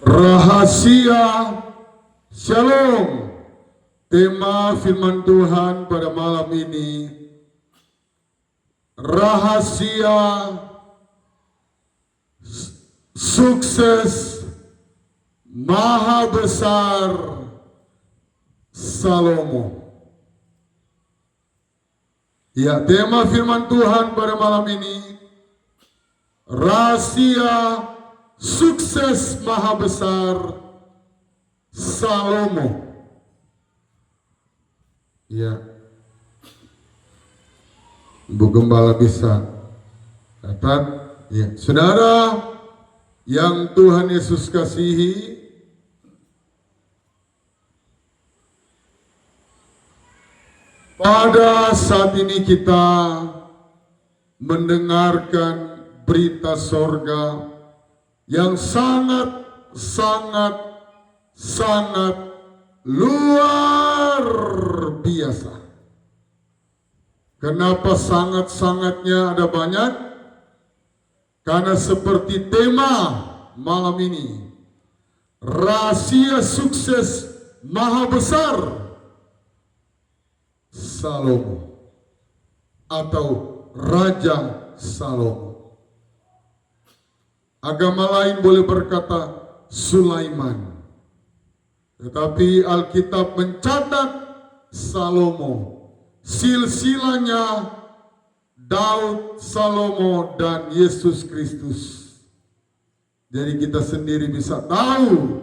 Rahasia Shalom. Tema firman Tuhan pada malam ini, rahasia sukses maha besar Salomo. Ya, tema firman Tuhan pada malam ini, rahasia sukses maha besar Salomo. Ya, Bu Gembala bisa catat. Ya, saudara yang Tuhan Yesus kasihi, pada saat ini kita mendengarkan berita sorga yang sangat luar biasa. Kenapa sangat-sangatnya ada banyak? Karena seperti tema malam ini, rahasia sukses maha besar Salomo atau Raja Salomo. Agama lain boleh berkata Sulaiman, tetapi Alkitab mencatat Salomo. Silsilahnya Daud, Salomo, dan Yesus Kristus. Jadi kita sendiri bisa tahu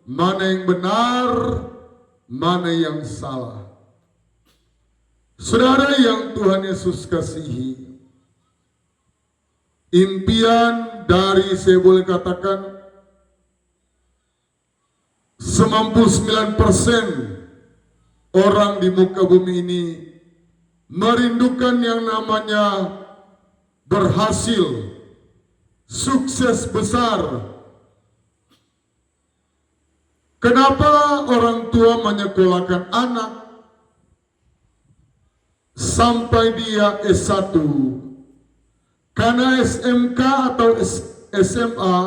mana yang benar, mana yang salah. Saudara yang Tuhan Yesus kasihi, impian dari, saya boleh katakan, 99% orang di muka bumi ini merindukan yang namanya berhasil, sukses besar. Kenapa orang tua menyekolahkan anak sampai dia S1? Karena SMK atau SMA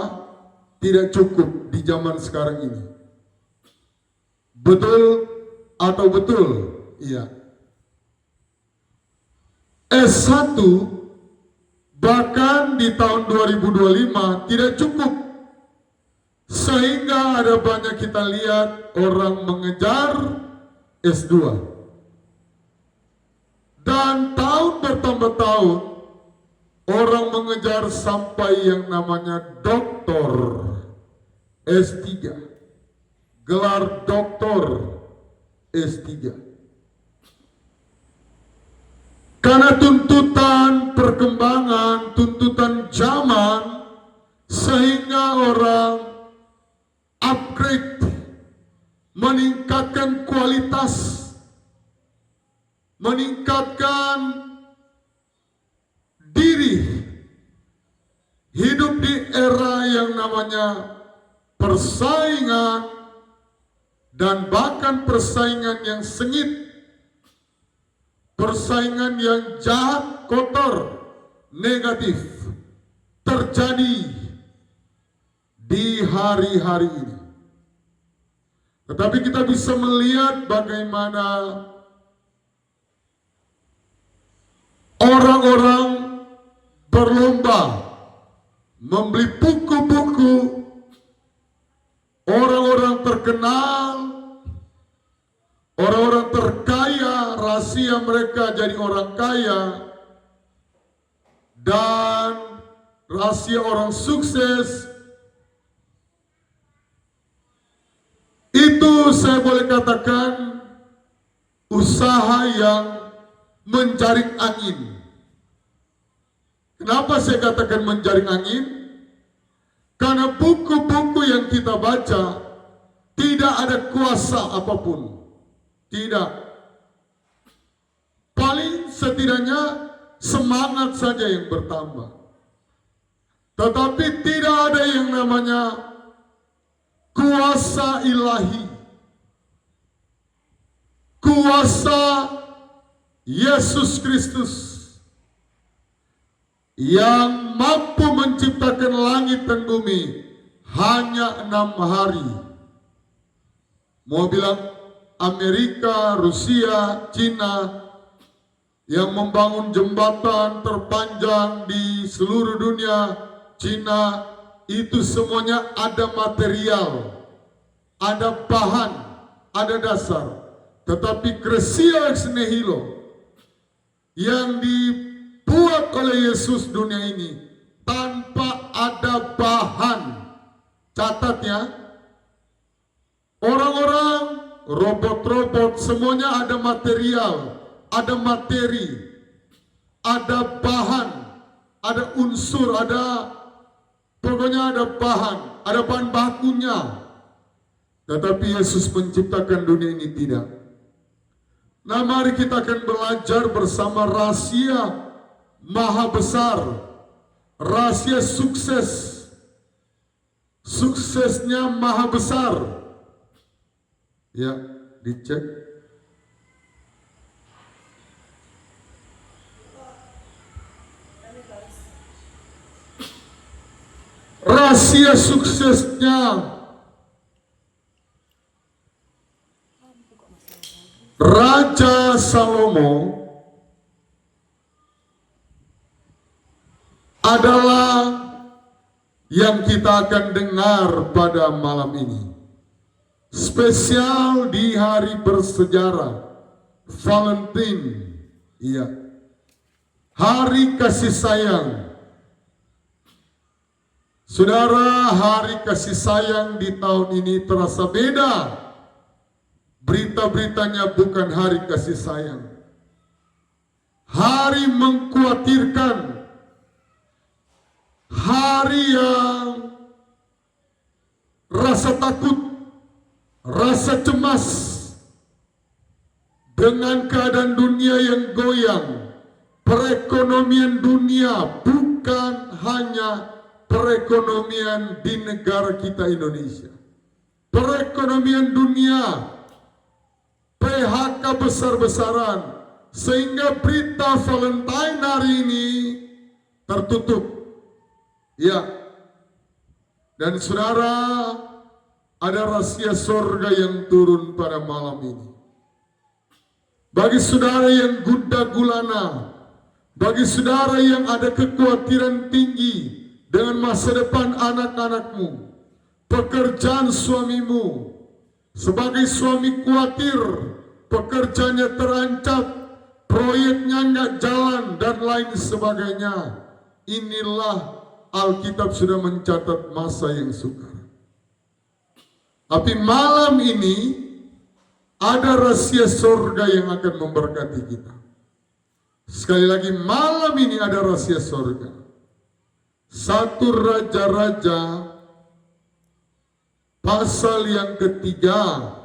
tidak cukup di zaman sekarang ini. Betul atau betul? Iya. S1 bahkan di tahun 2025 tidak cukup. Sehingga ada banyak kita lihat orang mengejar S2. Dan tahun bertambah tahun, orang mengejar sampai yang namanya doktor S3. Gelar doktor S3. Karena tuntutan perkembangan, tuntutan zaman, sehingga orang upgrade, meningkatkan kualitas, meningkatkan diri, hidup di era yang namanya persaingan, dan bahkan persaingan yang sengit, persaingan yang jahat, kotor, negatif terjadi di hari-hari ini. Tetapi kita bisa melihat bagaimana orang-orang berlomba membeli buku-buku, orang-orang terkenal, orang-orang terkaya, rahasia mereka jadi orang kaya, dan rahasia orang sukses, itu saya boleh katakan usaha yang menjaring angin. Kenapa saya katakan menjaring angin? Karena buku-buku yang kita baca tidak ada kuasa apapun. Tidak. Paling setidaknya semangat saja yang bertambah. Tetapi tidak ada yang namanya kuasa ilahi. Kuasa Yesus Kristus yang mampu menciptakan langit dan bumi hanya 6 hari. Mau bilang Amerika, Rusia, Cina yang membangun jembatan terpanjang di seluruh dunia, Cina, itu semuanya ada material, ada bahan, ada dasar. Tetapi Cresceo ex nihilo yang dibuat oleh Yesus dunia ini tanpa ada bahan. Catat ya, orang-orang, robot-robot, semuanya ada material, ada materi, ada bahan, ada unsur, pokoknya ada bahan bakunya. Tetapi Yesus menciptakan dunia ini tidak. Nah, mari kita akan belajar bersama rahasia maha besar, rahasia suksesnya maha besar. Ya, dicek. Rahasia suksesnya Raja Salomo adalah yang kita akan dengar pada malam ini. Spesial di hari bersejarah Valentine, iya, hari kasih sayang. Saudara, hari kasih sayang di tahun ini terasa beda. Berita-beritanya bukan hari kasih sayang. Hari mengkhawatirkan. Hari yang rasa takut, rasa cemas dengan keadaan dunia yang goyang. Perekonomian dunia bukan hanya perekonomian di negara kita Indonesia. Perekonomian dunia, PHK besar-besaran, sehingga berita Valentine hari ini tertutup. Ya, dan saudara, ada rahasia surga yang turun pada malam ini. Bagi saudara yang gundah gulana, bagi saudara yang ada kekhawatiran tinggi dengan masa depan anak-anakmu, pekerjaan suamimu, sebagai suami khawatir pekerjaannya terancam, proyeknya nggak jalan dan lain sebagainya. Inilah Alkitab sudah mencatat masa yang sukar. Tapi malam ini ada rahasia surga yang akan memberkati kita. Sekali lagi, malam ini ada rahasia surga. 1 Raja-Raja pasal yang ketiga,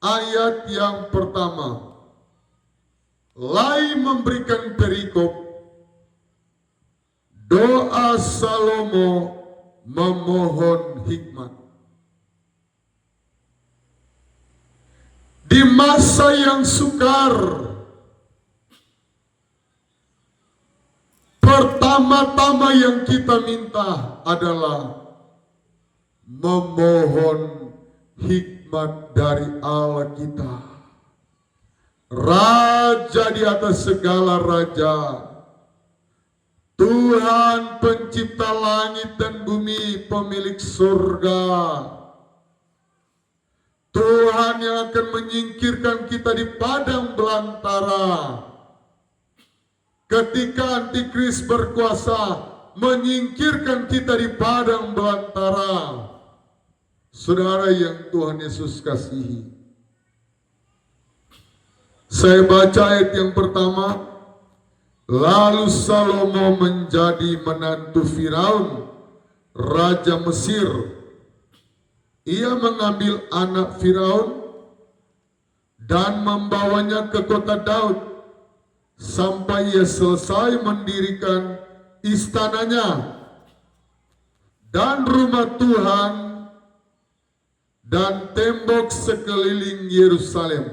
ayat yang pertama. Lai memberikan perikop, doa Salomo memohon hikmat. Di masa yang sukar, pertama-tama yang kita minta adalah memohon hikmat dari Allah kita. Raja di atas segala raja, Tuhan pencipta langit dan bumi, pemilik surga, Tuhan yang akan menyingkirkan kita di padang belantara. Ketika antikris berkuasa menyingkirkan kita di padang belantara, saudara yang Tuhan Yesus kasihi. Saya baca ayat yang pertama. Lalu Salomo menjadi menantu Firaun, Raja Mesir. Ia mengambil anak Firaun dan membawanya ke kota Daud sampai ia selesai mendirikan istananya dan rumah Tuhan dan tembok sekeliling Yerusalem.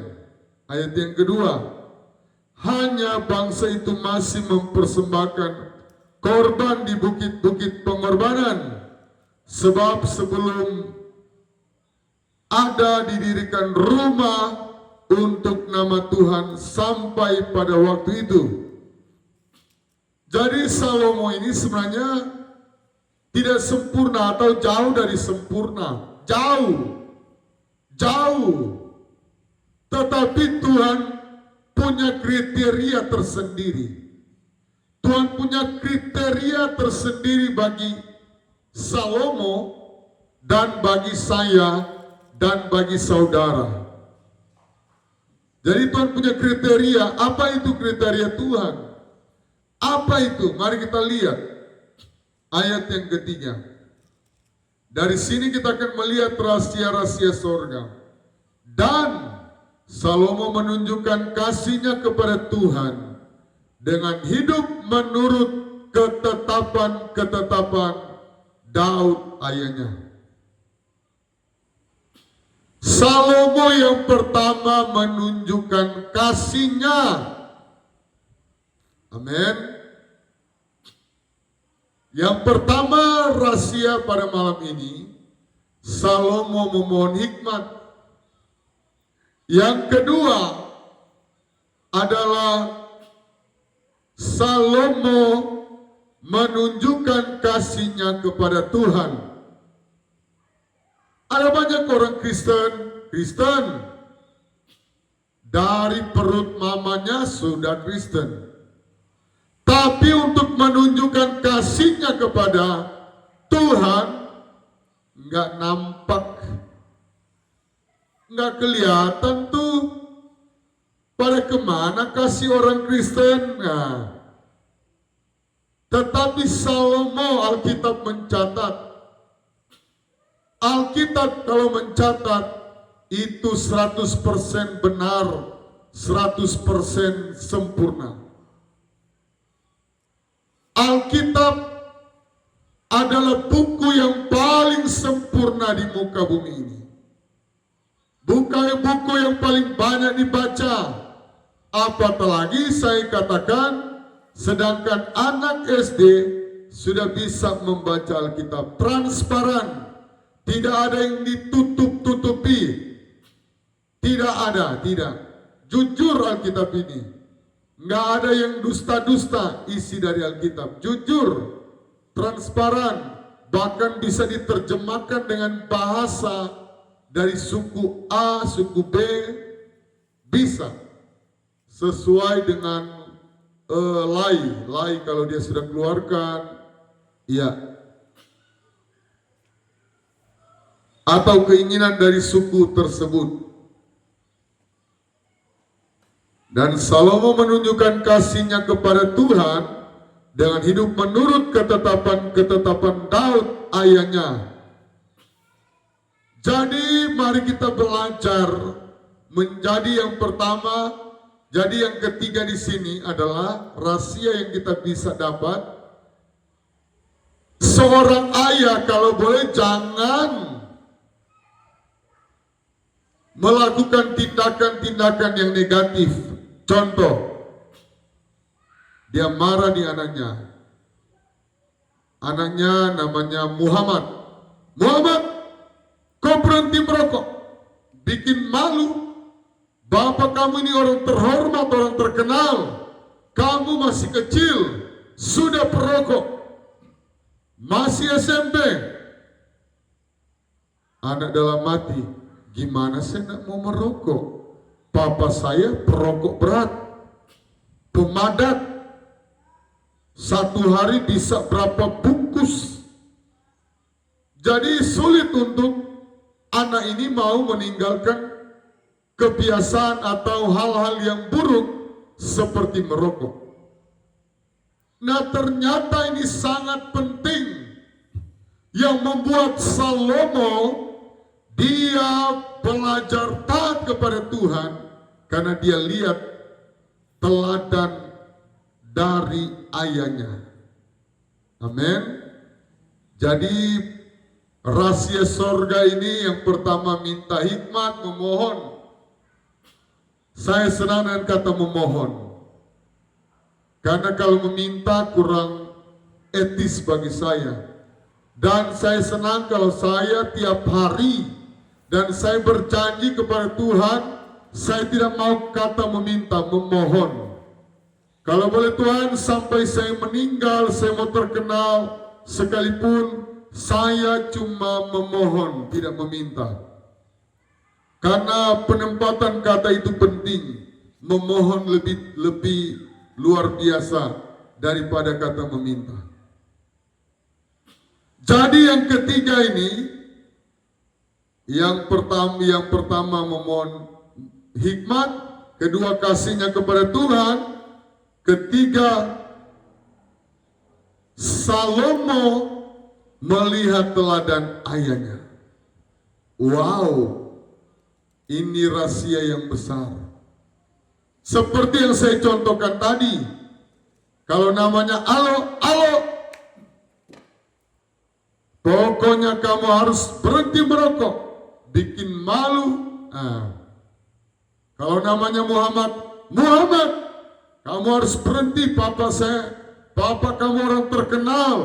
Ayat yang kedua, hanya bangsa itu masih mempersembahkan korban di bukit-bukit pengorbanan Sebab sebelum ada didirikan rumah untuk nama Tuhan sampai pada waktu itu. Jadi Salomo ini sebenarnya tidak sempurna atau jauh dari sempurna. Jauh. Tetapi Tuhan punya kriteria tersendiri. Tuhan punya kriteria tersendiri bagi Salomo dan bagi saya dan bagi saudara. Jadi Tuhan punya kriteria. Apa itu kriteria Tuhan? Apa itu? Mari kita lihat ayat yang ketiga. Dari sini kita akan melihat rahasia-rahasia sorga. Dan Salomo menunjukkan kasihnya kepada Tuhan dengan hidup menurut ketetapan-ketetapan Daud ayahnya. Salomo yang pertama menunjukkan kasihnya. Amin. Yang pertama rahasia pada malam ini, Salomo memohon hikmat. Yang kedua adalah Salomo menunjukkan kasihnya kepada Tuhan. Ada banyak orang Kristen dari perut mamanya sudah Kristen. Tapi untuk menunjukkan kasihnya kepada Tuhan nggak nampak, nggak kelihatan tuh. Pada kemana kasih orang Kristen? Nah, tetapi Salomo, Alkitab mencatat, Alkitab kalau mencatat itu 100% benar, 100% sempurna. Alkitab adalah buku yang paling sempurna di muka bumi ini. Bukan buku yang paling banyak dibaca. Apatah lagi saya katakan, sedangkan anak SD sudah bisa membaca Alkitab transparan. Tidak ada yang ditutup-tutupi. Tidak ada, tidak. Jujur Alkitab ini. Nggak ada yang dusta-dusta isi dari Alkitab. Jujur, transparan, bahkan bisa diterjemahkan dengan bahasa dari suku A, suku B, bisa. Sesuai dengan lai kalau dia sudah keluarkan, ya. Atau keinginan dari suku tersebut. Dan Salomo menunjukkan kasihnya kepada Tuhan dengan hidup menurut ketetapan Daud ayahnya. Jadi mari kita belajar menjadi yang pertama. Jadi yang ketiga di sini adalah rahasia yang kita bisa dapat. Seorang ayah kalau boleh jangan melakukan tindakan-tindakan yang negatif. Contoh, dia marah di anaknya. Anaknya namanya Muhammad. Muhammad, kau berhenti merokok. Bikin malu. Bapak kamu ini orang terhormat, orang terkenal. Kamu masih kecil, sudah perokok. Masih SMP. Anak dalam hati, gimana saya tidak mau merokok? Papa saya perokok berat, pemadat. Satu hari bisa berapa bungkus. Jadi sulit untuk anak ini mau meninggalkan kebiasaan atau hal-hal yang buruk seperti merokok. Nah, ternyata ini sangat penting yang membuat Salomo dia belajar taat kepada Tuhan karena dia lihat teladan dari ayahnya. Amin. Jadi rahasia sorga ini yang pertama minta hikmat, memohon. Saya senang dengan kata memohon. Karena kalau meminta kurang etis bagi saya. Dan saya senang kalau saya tiap hari dan saya berjanji kepada Tuhan, saya tidak mau kata meminta, memohon. Kalau boleh Tuhan, sampai saya meninggal, saya mau terkenal, sekalipun saya cuma memohon, tidak meminta. Karena penempatan kata itu penting. Memohon lebih luar biasa daripada kata meminta. Jadi yang ketiga ini, yang pertama memohon hikmat, kedua kasihnya kepada Tuhan, ketiga Salomo melihat teladan ayahnya. Wow, ini rahasia yang besar. Seperti yang saya contohkan tadi, kalau namanya alo, pokoknya kamu harus berhenti merokok, bikin malu. Kalau namanya Muhammad, kamu harus berhenti, papa kamu orang terkenal,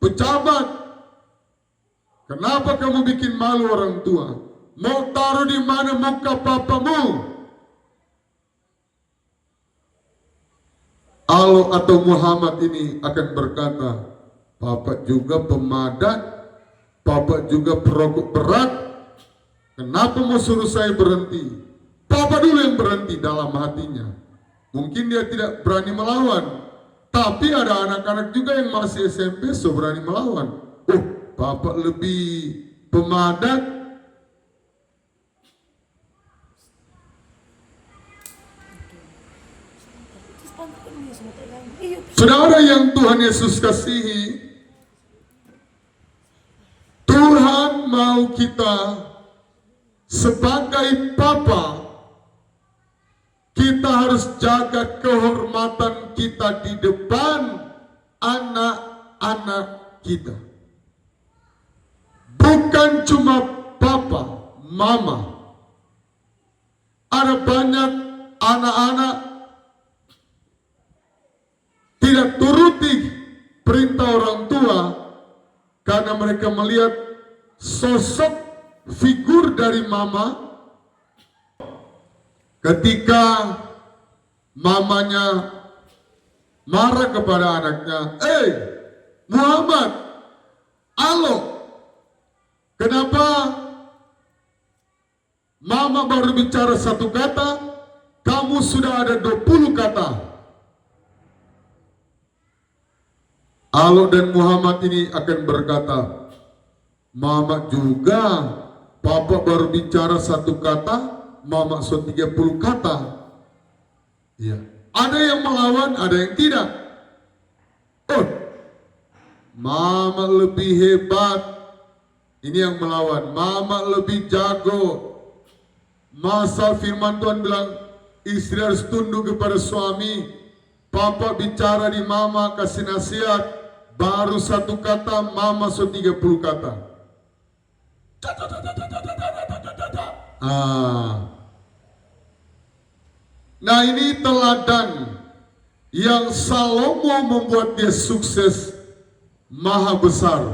pejabat. Kenapa kamu bikin malu orang tua? Mau taruh di mana muka papamu? Alo atau Muhammad ini akan berkata, papa juga pemadat, papa juga perokok berat, kenapa mau suruh saya berhenti? Papa dulu yang berhenti dalam hatinya. Mungkin dia tidak berani melawan, tapi ada anak-anak juga yang masih SMP so berani melawan. Oh, papa lebih pemadat. Saudara yang Tuhan Yesus kasihi, Tuhan mau kita sebagai Papa, kita harus jaga kehormatan kita di depan anak-anak kita. Bukan cuma Papa, Mama. Ada banyak anak-anak tidak turuti perintah orang tua karena mereka melihat sosok figur dari mama. Ketika mamanya marah kepada anaknya, Muhammad, alo, kenapa mama baru bicara satu kata, kamu sudah ada 20 kata. Alo dan Muhammad ini akan berkata, mama juga, papa baru bicara satu kata, mama so 30 kata. Ya. Ada yang melawan, ada yang tidak. Oh, mama lebih hebat. Ini yang melawan, mama lebih jago. Masa firman Tuhan bilang, istri harus tunduk kepada suami. Papa bicara di mama, kasih nasihat. Baru satu kata, mama so 30 kata. Nah ini teladan yang Salomo membuat dia sukses maha besar.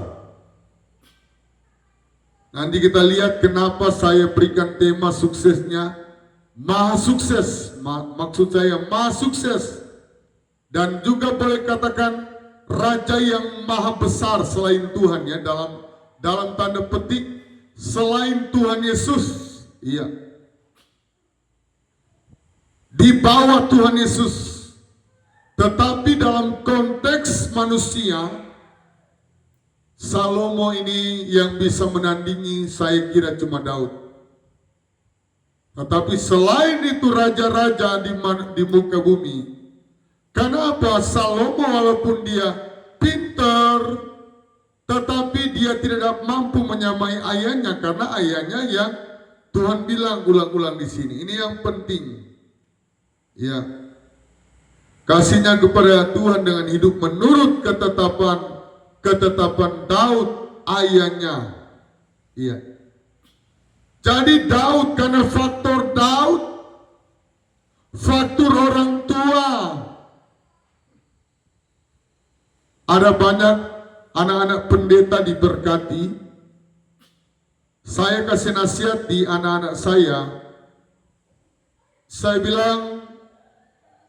Nanti kita lihat kenapa saya berikan tema suksesnya maha sukses. Maksud saya maha sukses. Dan juga boleh katakan raja yang maha besar selain Tuhan, ya, dalam tanda petik selain Tuhan Yesus. Iya. Di bawah Tuhan Yesus. Tetapi dalam konteks manusia, Salomo ini yang bisa menandingi saya kira cuma Daud. Tetapi selain itu raja-raja di muka bumi. Kenapa Salomo walaupun dia pintar, tetapi dia tidak mampu menyamai ayahnya, karena ayahnya yang Tuhan bilang ulang-ulang di sini. Ini yang penting. Ya. Kasihnya kepada Tuhan dengan hidup menurut ketetapan Daud ayahnya. Iya. Jadi Daud, karena faktor Daud, faktor orang tua. Ada banyak anak-anak pendeta diberkati, saya kasih nasihat di anak-anak saya bilang,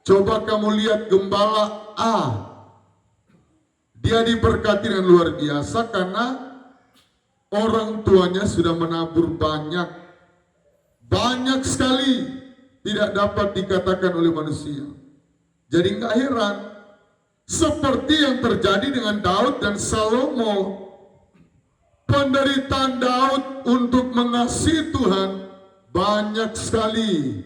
coba kamu lihat gembala A, dia diberkati dengan luar biasa karena orang tuanya sudah menabur banyak sekali, tidak dapat dikatakan oleh manusia. Jadi nggak heran, seperti yang terjadi dengan Daud dan Salomo. Penderitaan Daud untuk mengasihi Tuhan banyak sekali,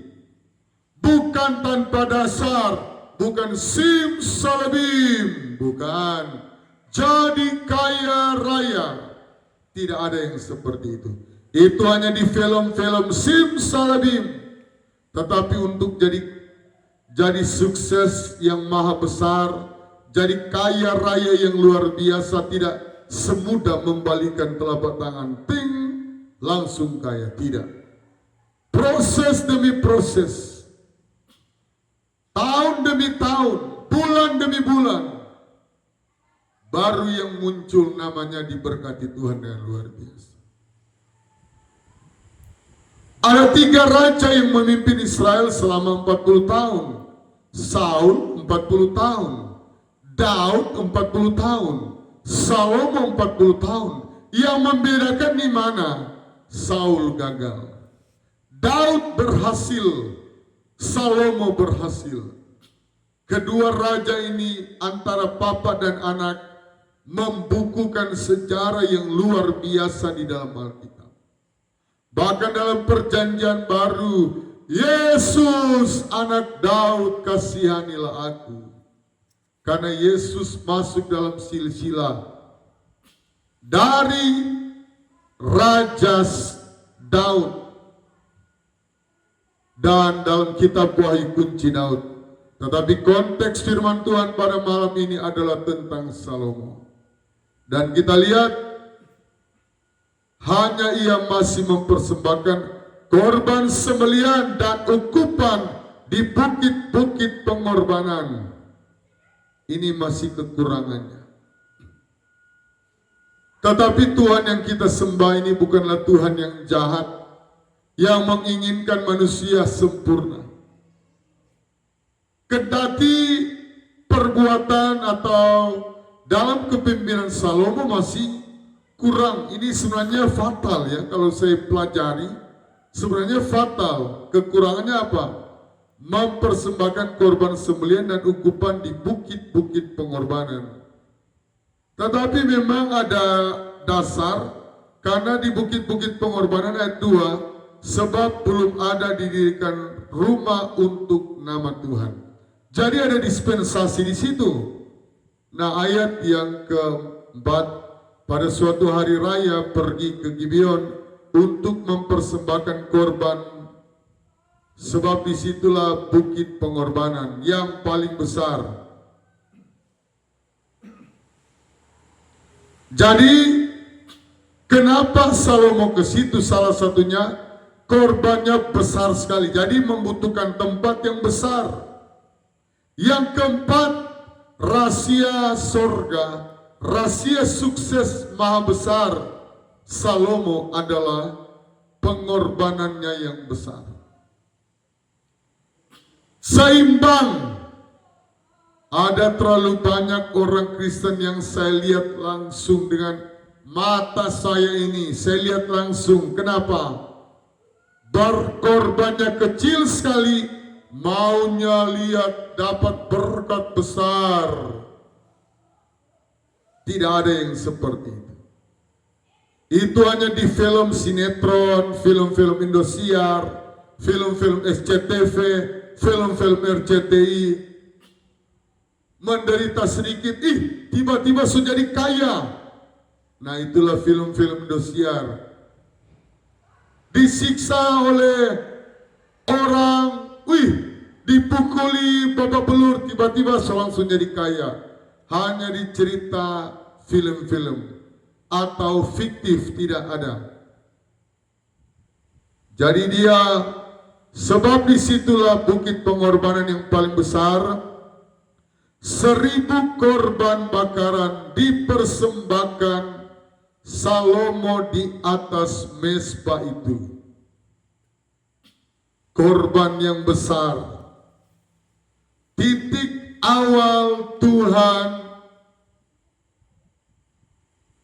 bukan tanpa dasar, bukan simsalabim, bukan jadi kaya raya. Tidak ada yang seperti itu. Itu hanya di film-film simsalabim. Tetapi untuk jadi sukses yang maha besar, jadi kaya raya yang luar biasa, tidak semudah membalikan telapak tangan, ting, langsung kaya. Tidak. Proses demi proses, tahun demi tahun, bulan demi bulan, baru yang muncul namanya diberkati Tuhan dengan luar biasa. Ada 3 raja yang memimpin Israel selama 40 tahun. Saul 40 tahun, Daud 40 tahun, Salomo 40 tahun. Yang membedakan di mana? Saul gagal, Daud berhasil, Salomo berhasil. Kedua raja ini antara papa dan anak membukukan sejarah yang luar biasa di dalam Alkitab. Bahkan dalam perjanjian baru, Yesus anak Daud, kasihanilah aku. Karena Yesus masuk dalam silsilah dari Raja Daud dan dalam kitab Wahyu kunci Daud. Tetapi konteks firman Tuhan pada malam ini adalah tentang Salomo. Dan kita lihat, hanya ia masih mempersembahkan korban sembelihan dan ukupan di bukit-bukit pengorbanan. Ini masih kekurangannya. Tetapi Tuhan yang kita sembah ini bukanlah Tuhan yang jahat, yang menginginkan manusia sempurna. Kendati perbuatan atau dalam kepemimpinan Salomo masih kurang. Ini sebenarnya fatal ya, kalau saya pelajari. Sebenarnya fatal. Kekurangannya apa? Mempersembahkan korban sembelihan dan ukupan di bukit-bukit pengorbanan. Tetapi memang ada dasar, karena di bukit-bukit pengorbanan ayat 2, sebab belum ada didirikan rumah untuk nama Tuhan. Jadi ada dispensasi di situ. Nah, ayat yang keempat, pada suatu hari raya pergi ke Gibeon untuk mempersembahkan korban, sebab disitulah bukit pengorbanan yang paling besar. Jadi kenapa Salomo ke situ? Salah satunya korbannya besar sekali, jadi membutuhkan tempat yang besar. Yang keempat, rahasia sorga, rahasia sukses maha besar Salomo adalah pengorbanannya yang besar. Seimbang. Ada terlalu banyak orang Kristen yang saya lihat langsung dengan mata saya ini. Saya lihat langsung. Kenapa? Berkorbannya kecil sekali, maunya lihat dapat berkat besar. Tidak ada yang seperti itu. Itu hanya di film sinetron, film-film Indosiar, film-film SCTV, film-film RCTI. Menderita sedikit, tiba-tiba sudah jadi kaya. Nah, itulah film-film Indosiar. Disiksa oleh orang, dipukuli babak belur, tiba-tiba langsung jadi kaya. Hanya di cerita film-film atau fiktif, tidak ada. Jadi dia, sebab disitulah bukit pengorbanan yang paling besar. 1.000 korban bakaran dipersembahkan Salomo di atas mezbah itu. Korban yang besar. Titik awal Tuhan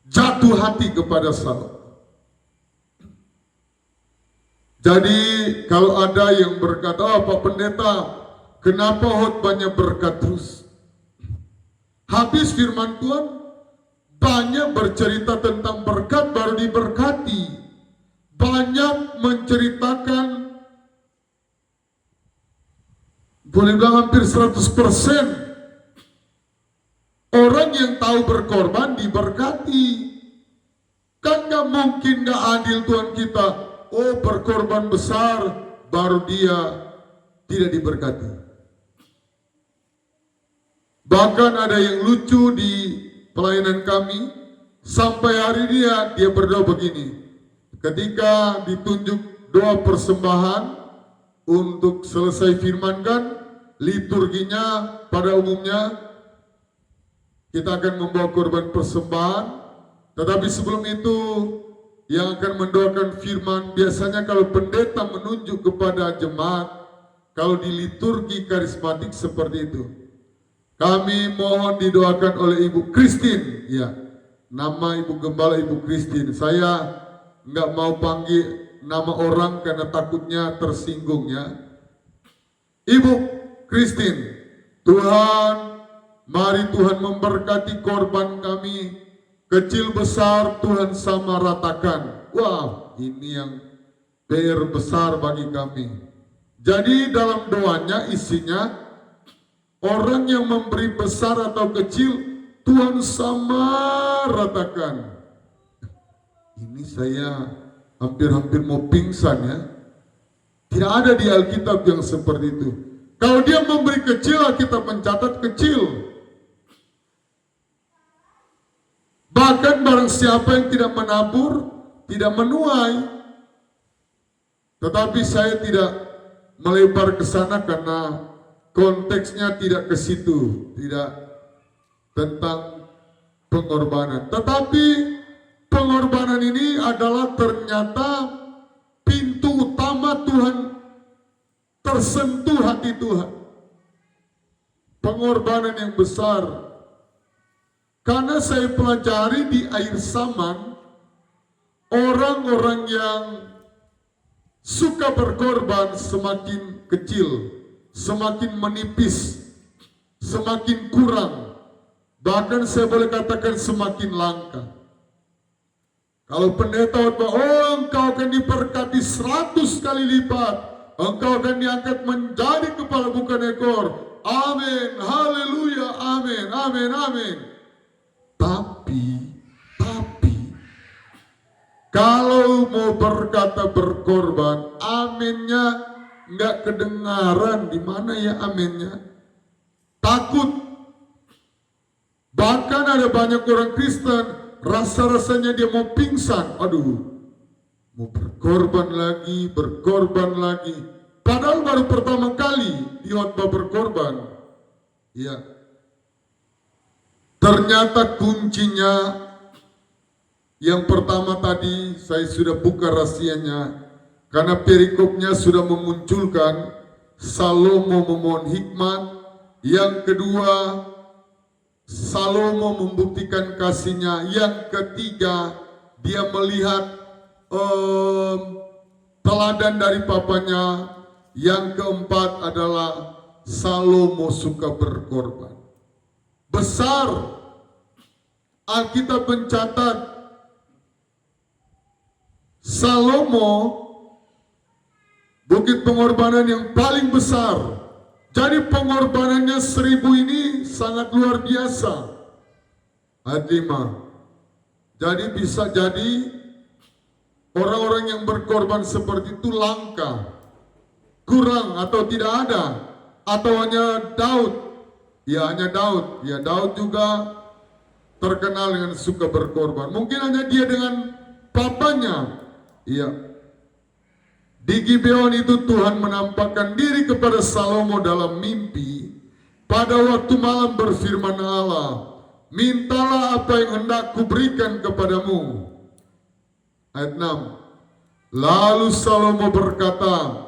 jatuh hati kepada Salomo. Jadi kalau ada yang berkata, oh, Pak Pendeta, kenapa khotbahnya berkat terus? Habis firman Tuhan banyak bercerita tentang berkat baru diberkati. Banyak menceritakan, boleh bilang hampir 100% orang yang tahu berkorban diberkati. Kan gak mungkin gak adil Tuhan kita, oh berkorban besar baru dia tidak diberkati. Bahkan ada yang lucu di pelayanan kami, sampai hari dia berdoa begini. Ketika ditunjuk doa persembahan untuk selesai firmankan, liturginya pada umumnya kita akan membawa korban persembahan, tetapi sebelum itu yang akan mendoakan firman, biasanya kalau pendeta menunjuk kepada jemaat, kalau di liturgi karismatik seperti itu, kami mohon didoakan oleh Ibu Christine. Ya, nama Ibu Gembala Ibu Christine. Saya nggak mau panggil nama orang karena takutnya tersinggung ya. Ibu Christine, Tuhan, mari Tuhan memberkati korban kami, kecil besar Tuhan sama ratakan. Wah, ini yang PR besar bagi kami. Jadi dalam doanya isinya, orang yang memberi besar atau kecil Tuhan sama ratakan. Ini saya hampir mau pingsan ya. Tidak ada di Alkitab yang seperti itu. Kalau dia memberi kecil, Alkitab mencatat kecil. Bahkan barang siapa yang tidak menabur, tidak menuai. Tetapi saya tidak melebar ke sana karena konteksnya tidak ke situ, tidak tentang pengorbanan. Tetapi pengorbanan ini adalah ternyata pintu utama Tuhan tersentuh hati Tuhan. Pengorbanan yang besar. Karena saya pelajari di akhir zaman, orang-orang yang suka berkorban semakin kecil, semakin menipis, semakin kurang, bahkan saya boleh katakan semakin langka. Kalau pendeta oh engkau akan diberkati 100 kali lipat, engkau akan diangkat menjadi kepala bukan ekor, amin, haleluya, amin, amin, amin. Tapi kalau mau berkata berkorban, aminnya nggak kedengaran. Di mana ya aminnya? Takut. Bahkan ada banyak orang Kristen, rasa-rasanya dia mau pingsan. Aduh, mau berkorban lagi. Padahal baru pertama kali di khotbah berkorban. Ya. Ternyata kuncinya yang pertama tadi saya sudah buka rahasianya, karena perikopnya sudah memunculkan Salomo memohon hikmat. Yang kedua, Salomo membuktikan kasihnya. Yang ketiga, dia melihat teladan dari papanya. Yang keempat adalah Salomo suka berkorban. Besar. Alkitab mencatat Salomo bukit pengorbanan yang paling besar. Jadi pengorbanannya 1000 ini sangat luar biasa. Adima. Jadi bisa jadi orang-orang yang berkorban seperti itu langka, kurang atau tidak ada, atau hanya Daud. Ya hanya Daud. Ya Daud juga terkenal dengan suka berkorban. Mungkin hanya dia dengan papanya. Iya. Di Gibeon itu Tuhan menampakkan diri kepada Salomo dalam mimpi. Pada waktu malam berfirman Allah, mintalah apa yang hendak kuberikan kepadamu. Ayat 6. Lalu Salomo berkata,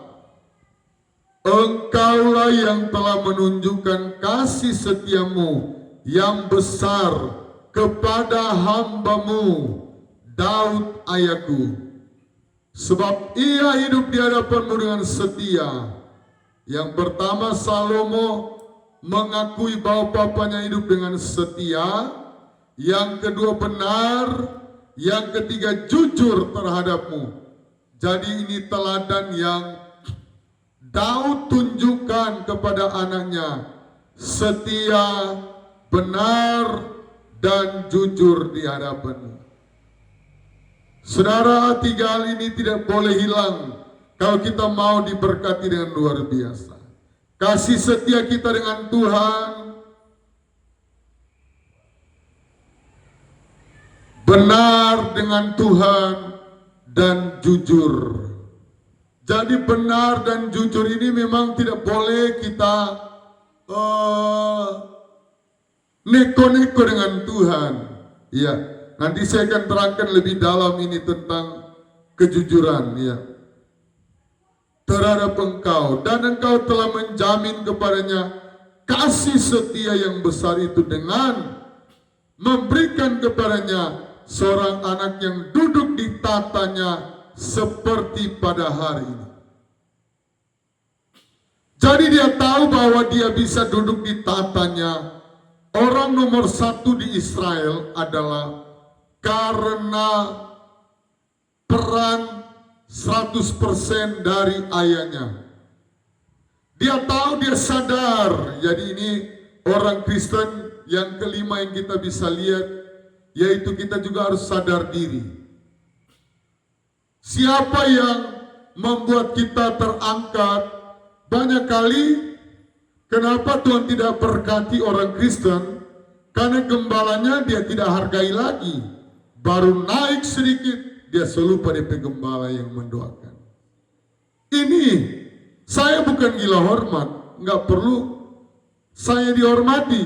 engkaulah yang telah menunjukkan kasih setiamu yang besar kepada hambamu Daud ayahku. Sebab ia hidup di hadapanmu dengan setia. Yang pertama, Salomo mengakui bahwa bapaknya hidup dengan setia. Yang kedua, benar. Yang ketiga, jujur terhadapmu. Jadi ini teladan yang Daud tunjukkan kepada anaknya. Setia, benar, dan jujur di hadapanmu. Saudara, 3 hal ini tidak boleh hilang kalau kita mau diberkati dengan luar biasa. Kasih setia kita dengan Tuhan, benar dengan Tuhan, dan jujur. Jadi benar dan jujur ini memang tidak boleh kita neko-neko dengan Tuhan. Ya. Nanti saya akan terangkan lebih dalam ini tentang kejujuran ya. Terhadap engkau, dan engkau telah menjamin kepadanya kasih setia yang besar itu dengan memberikan kepadanya seorang anak yang duduk di tatanya seperti pada hari ini. Jadi dia tahu bahwa dia bisa duduk di tatanya. Orang nomor 1 di Israel adalah karena peran 100% dari ayahnya. Dia tahu, dia sadar. Jadi ini orang Kristen yang kelima yang kita bisa lihat, yaitu kita juga harus sadar diri. Siapa yang membuat kita terangkat? Banyak kali kenapa Tuhan tidak berkati orang Kristen? Karena gembalanya dia tidak hargai lagi. Baru naik sedikit, dia selalu pada penggembala yang mendoakan. Ini, saya bukan gila hormat, nggak perlu saya dihormati.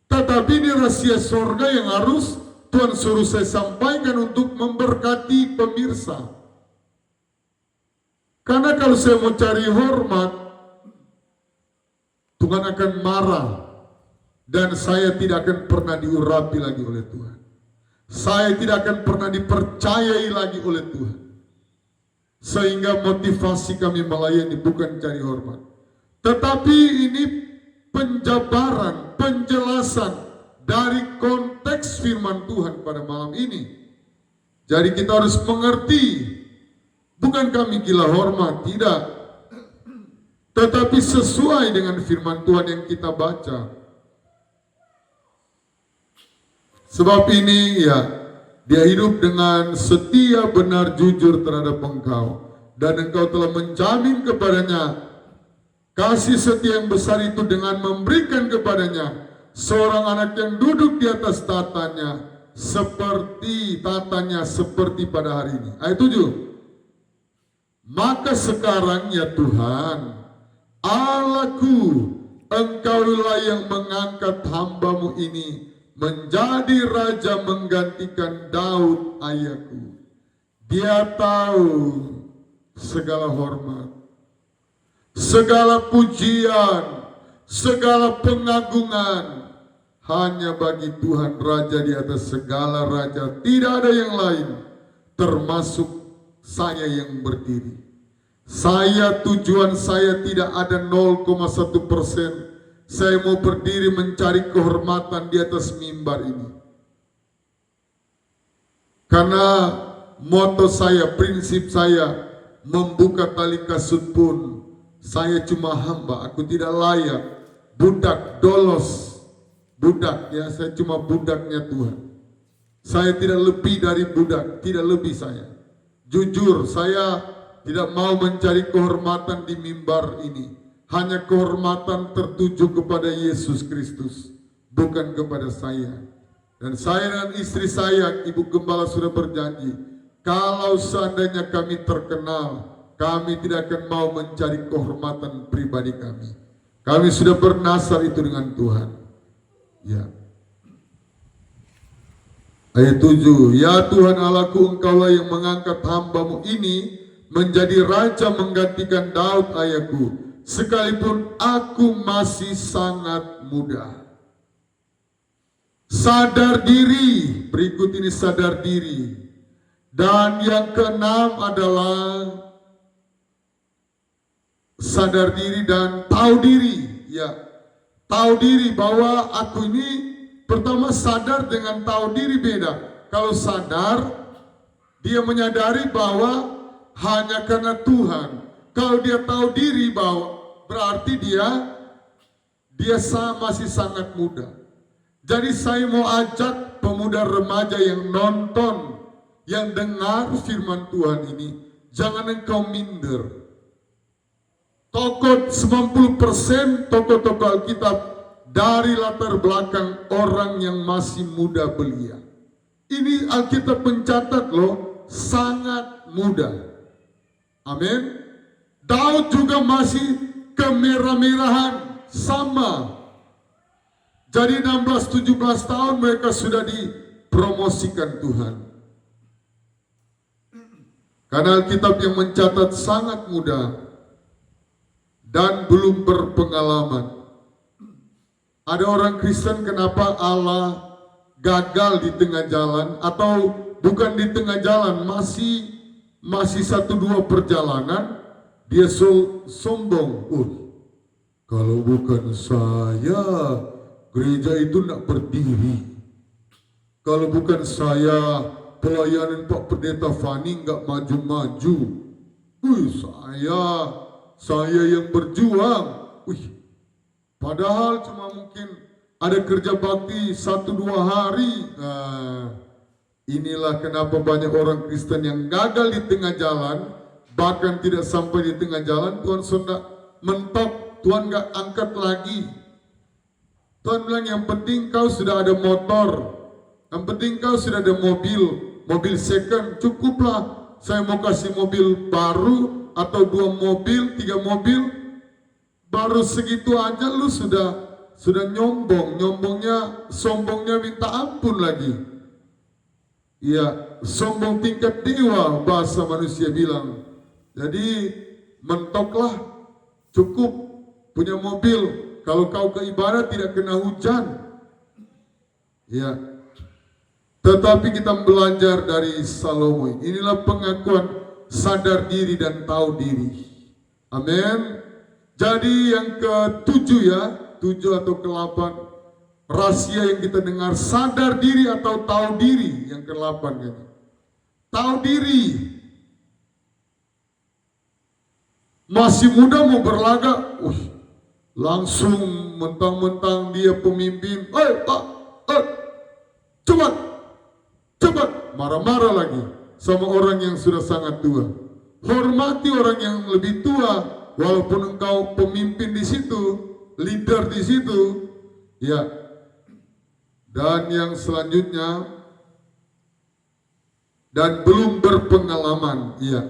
Tetapi ini rahasia surga yang harus Tuhan suruh saya sampaikan untuk memberkati pemirsa. Karena kalau saya mau cari hormat, Tuhan akan marah. Dan saya tidak akan pernah diurapi lagi oleh Tuhan. Saya tidak akan pernah dipercayai lagi oleh Tuhan. Sehingga motivasi kami melayani bukan cari hormat. Tetapi ini penjabaran, penjelasan dari konteks firman Tuhan pada malam ini. Jadi kita harus mengerti, bukan kami gila hormat, tidak. Tetapi sesuai dengan firman Tuhan yang kita baca. Sebab ini ya, dia hidup dengan setia, benar, jujur terhadap engkau. Dan engkau telah menjamin kepadanya kasih setia yang besar itu dengan memberikan kepadanya seorang anak yang duduk di atas tatanya seperti pada hari ini. Ayat 7. Maka sekarang ya Tuhan, Allahku, engkaulah yang mengangkat hambamu ini menjadi raja menggantikan Daud ayahku. Dia tahu segala hormat, segala pujian, segala pengagungan hanya bagi Tuhan Raja di atas segala raja. Tidak ada yang lain, termasuk saya yang berdiri. Tujuan saya tidak ada 0,1%. Saya mau berdiri mencari kehormatan di atas mimbar ini. Karena moto saya, prinsip saya, membuka tali kasut pun saya cuma hamba, aku tidak layak. Budak, dolos, budak ya, saya cuma budaknya Tuhan. Saya tidak lebih dari budak, tidak lebih saya. Jujur, saya tidak mau mencari kehormatan di mimbar ini. Hanya kehormatan tertuju kepada Yesus Kristus, bukan kepada saya. Dan saya dan istri saya, Ibu Gembala sudah berjanji, kalau seandainya kami terkenal, kami tidak akan mau mencari kehormatan pribadi kami. Kami sudah bernasar itu dengan Tuhan. Ya. Ayat 7, ya Tuhan Allahku, Engkaulah yang mengangkat hamba-Mu ini menjadi raja menggantikan Daud ayahku, sekalipun aku masih sangat muda. Sadar diri, berikut ini sadar diri. Dan yang keenam adalah sadar diri dan tahu diri. Ya, tahu diri bahwa aku ini, pertama sadar dengan tahu diri beda. Kalau sadar, dia menyadari bahwa hanya karena Tuhan. Kalau dia tahu diri bahwa berarti dia masih sangat muda. Jadi saya mau ajak pemuda remaja yang nonton, yang dengar firman Tuhan ini, jangan engkau minder. Tokoh 90% tokoh-tokoh Alkitab dari latar belakang orang yang masih muda belia. Ini Alkitab mencatat loh, sangat muda. Amin. Daud juga masih kemerah-merahan, sama. Jadi 16-17 tahun mereka sudah dipromosikan Tuhan. Karena Alkitab yang mencatat sangat muda dan belum berpengalaman. Ada orang Kristen, kenapa Allah gagal di tengah jalan, atau bukan di tengah jalan, masih 1-2 perjalanan, dia sombong. Kalau bukan saya, gereja itu nak berdiri. Kalau bukan saya, pelayanan Pak Pendeta Fani nggak maju-maju. Saya yang berjuang. Padahal cuma mungkin ada kerja bakti 1-2 hari. Nah, inilah kenapa banyak orang Kristen yang gagal di tengah jalan, bahkan tidak sampai di tengah jalan, Tuhan sudah mentok, Tuhan nggak angkat lagi. Tuhan bilang yang penting kau sudah ada motor, yang penting kau sudah ada mobil second, cukuplah. Saya mau kasih mobil baru atau 2 mobil, 3 mobil, baru segitu aja lu sudah sombongnya minta ampun lagi. Ya, sombong tingkat dewa bahasa manusia bilang. Jadi mentoklah, cukup punya mobil. Kalau kau ke ibadah tidak kena hujan. Ya. Tetapi kita belajar dari Salomo. Inilah pengakuan sadar diri dan tahu diri. Amin. Jadi yang ke-7 ya, 7 atau ke-8 rahasia yang kita dengar, sadar diri atau tahu diri. Yang ke-8 gitu. Tahu diri. Masih muda mau berlaga, langsung mentang-mentang dia pemimpin, cepat, marah-marah lagi sama orang yang sudah sangat tua. Hormati orang yang lebih tua, walaupun engkau pemimpin di situ, leader di situ, ya. Dan yang selanjutnya, dan belum berpengalaman, ya.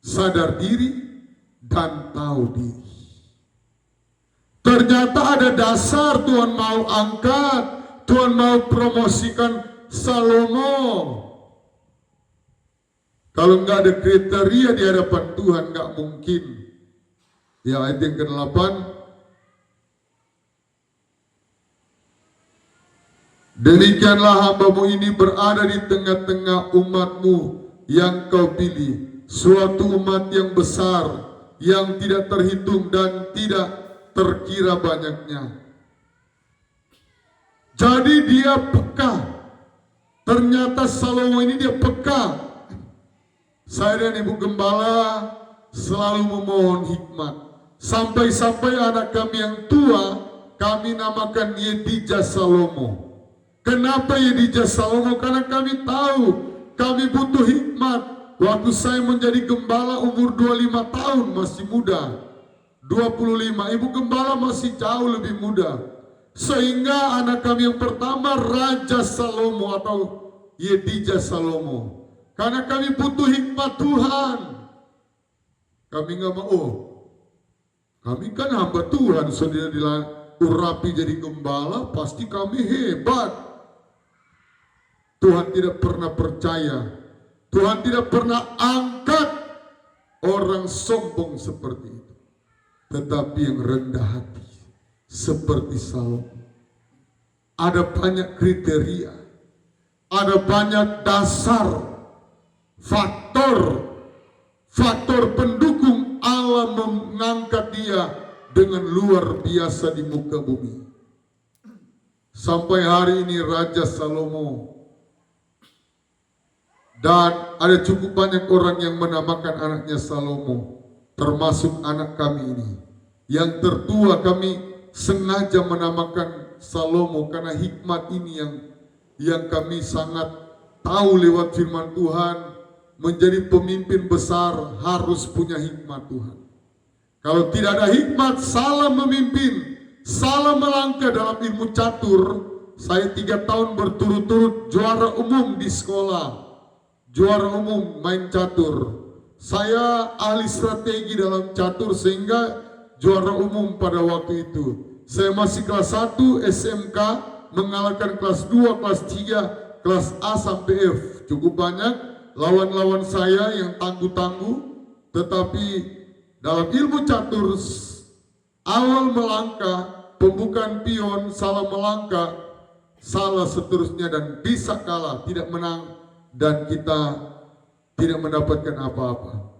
Sadar diri dan tahu diri. Ternyata ada dasar Tuhan mau angkat, Tuhan mau promosikan Salomo. Kalau nggak ada kriteria di hadapan Tuhan, nggak mungkin. Ya, ayat yang ke-8. Demikianlah hamba-Mu ini berada di tengah-tengah umat-Mu yang Kau pilih, suatu umat yang besar, yang tidak terhitung dan tidak terkira banyaknya. Jadi dia peka. Ternyata Salomo ini dia peka. Saya dan Ibu Gembala selalu memohon hikmat. Sampai-sampai anak kami yang tua, kami namakan Yedija Salomo. Kenapa Yedija Salomo? Karena kami tahu kami butuh hikmat. Waktu saya menjadi gembala umur 25 tahun, masih muda. 25, Ibu Gembala masih jauh lebih muda. Sehingga anak kami yang pertama Raja Salomo atau Yedija Salomo. Karena kami butuh hikmat Tuhan. Kami nggak mau, Kami kan hamba Tuhan, saudara diurapi jadi gembala, pasti kami hebat. Tuhan tidak pernah percaya, Tuhan tidak pernah angkat orang sombong seperti itu. Tetapi yang rendah hati, seperti Salomo. Ada banyak kriteria, ada banyak dasar, faktor pendukung Allah mengangkat dia dengan luar biasa di muka bumi. Sampai hari ini Raja Salomo, dan ada cukup banyak orang yang menamakan anaknya Salomo, termasuk anak kami ini. Yang tertua kami sengaja menamakan Salomo karena hikmat ini yang kami sangat tahu lewat firman Tuhan. Menjadi pemimpin besar harus punya hikmat Tuhan. Kalau tidak ada hikmat, salah memimpin, salah melangkah dalam ilmu catur. Saya 3 tahun berturut-turut juara umum di sekolah, juara umum main catur. Saya ahli strategi dalam catur sehingga juara umum pada waktu itu. Saya masih kelas 1 SMK, mengalahkan kelas 2, kelas 3, kelas A sampai F. Cukup banyak lawan-lawan saya yang tangguh-tangguh, tetapi dalam ilmu catur awal melangkah, pembukaan pion, salah melangkah, salah seterusnya, dan bisa kalah, tidak menang, dan kita tidak mendapatkan apa-apa.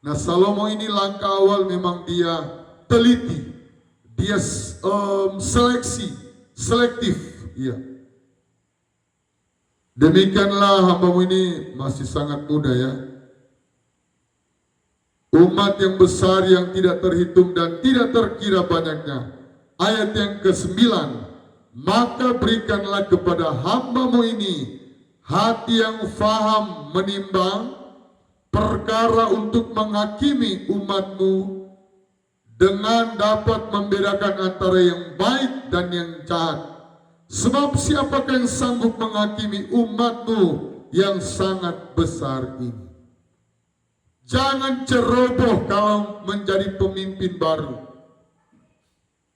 Nah, Salomo ini langkah awal memang dia teliti, dia selektif, ya. Demikianlah hambamu ini masih sangat muda ya. Umat yang besar yang tidak terhitung dan tidak terkira banyaknya. Ayat yang ke-9. Maka berikanlah kepada hambamu ini hati yang faham menimbang perkara untuk menghakimi umatmu, dengan dapat membedakan antara yang baik dan yang jahat. Sebab siapakah yang sanggup menghakimi umatmu yang sangat besar ini? Jangan ceroboh kalau menjadi pemimpin baru.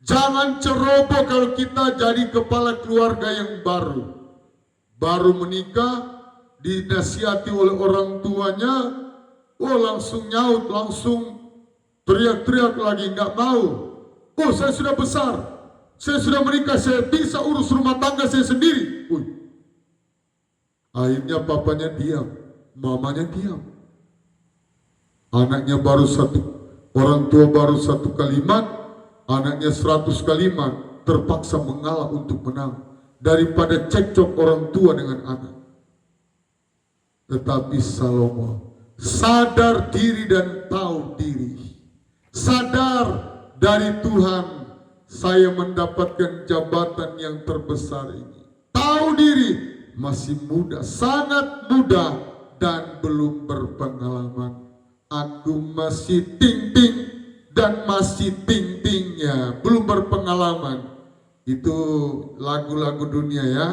Jangan ceroboh kalau kita jadi kepala keluarga yang baru. Baru menikah, dinasihati oleh orang tuanya, langsung nyaut, langsung teriak-teriak lagi, nggak mau. Saya sudah besar, saya sudah menikah, saya bisa urus rumah tangga saya sendiri. Akhirnya papanya diam, mamanya diam. Anaknya baru orang tua baru 1 kalimat, anaknya 100 kalimat, terpaksa mengalah untuk menang. Daripada cekcok orang tua dengan anak. Tetapi Salomo sadar diri dan tahu diri. Sadar dari Tuhan, saya mendapatkan jabatan yang terbesar ini. Tahu diri, masih muda, sangat muda, dan belum berpengalaman. Aku masih ting-ting dan masih ting-tingnya, belum berpengalaman. Itu lagu-lagu dunia ya.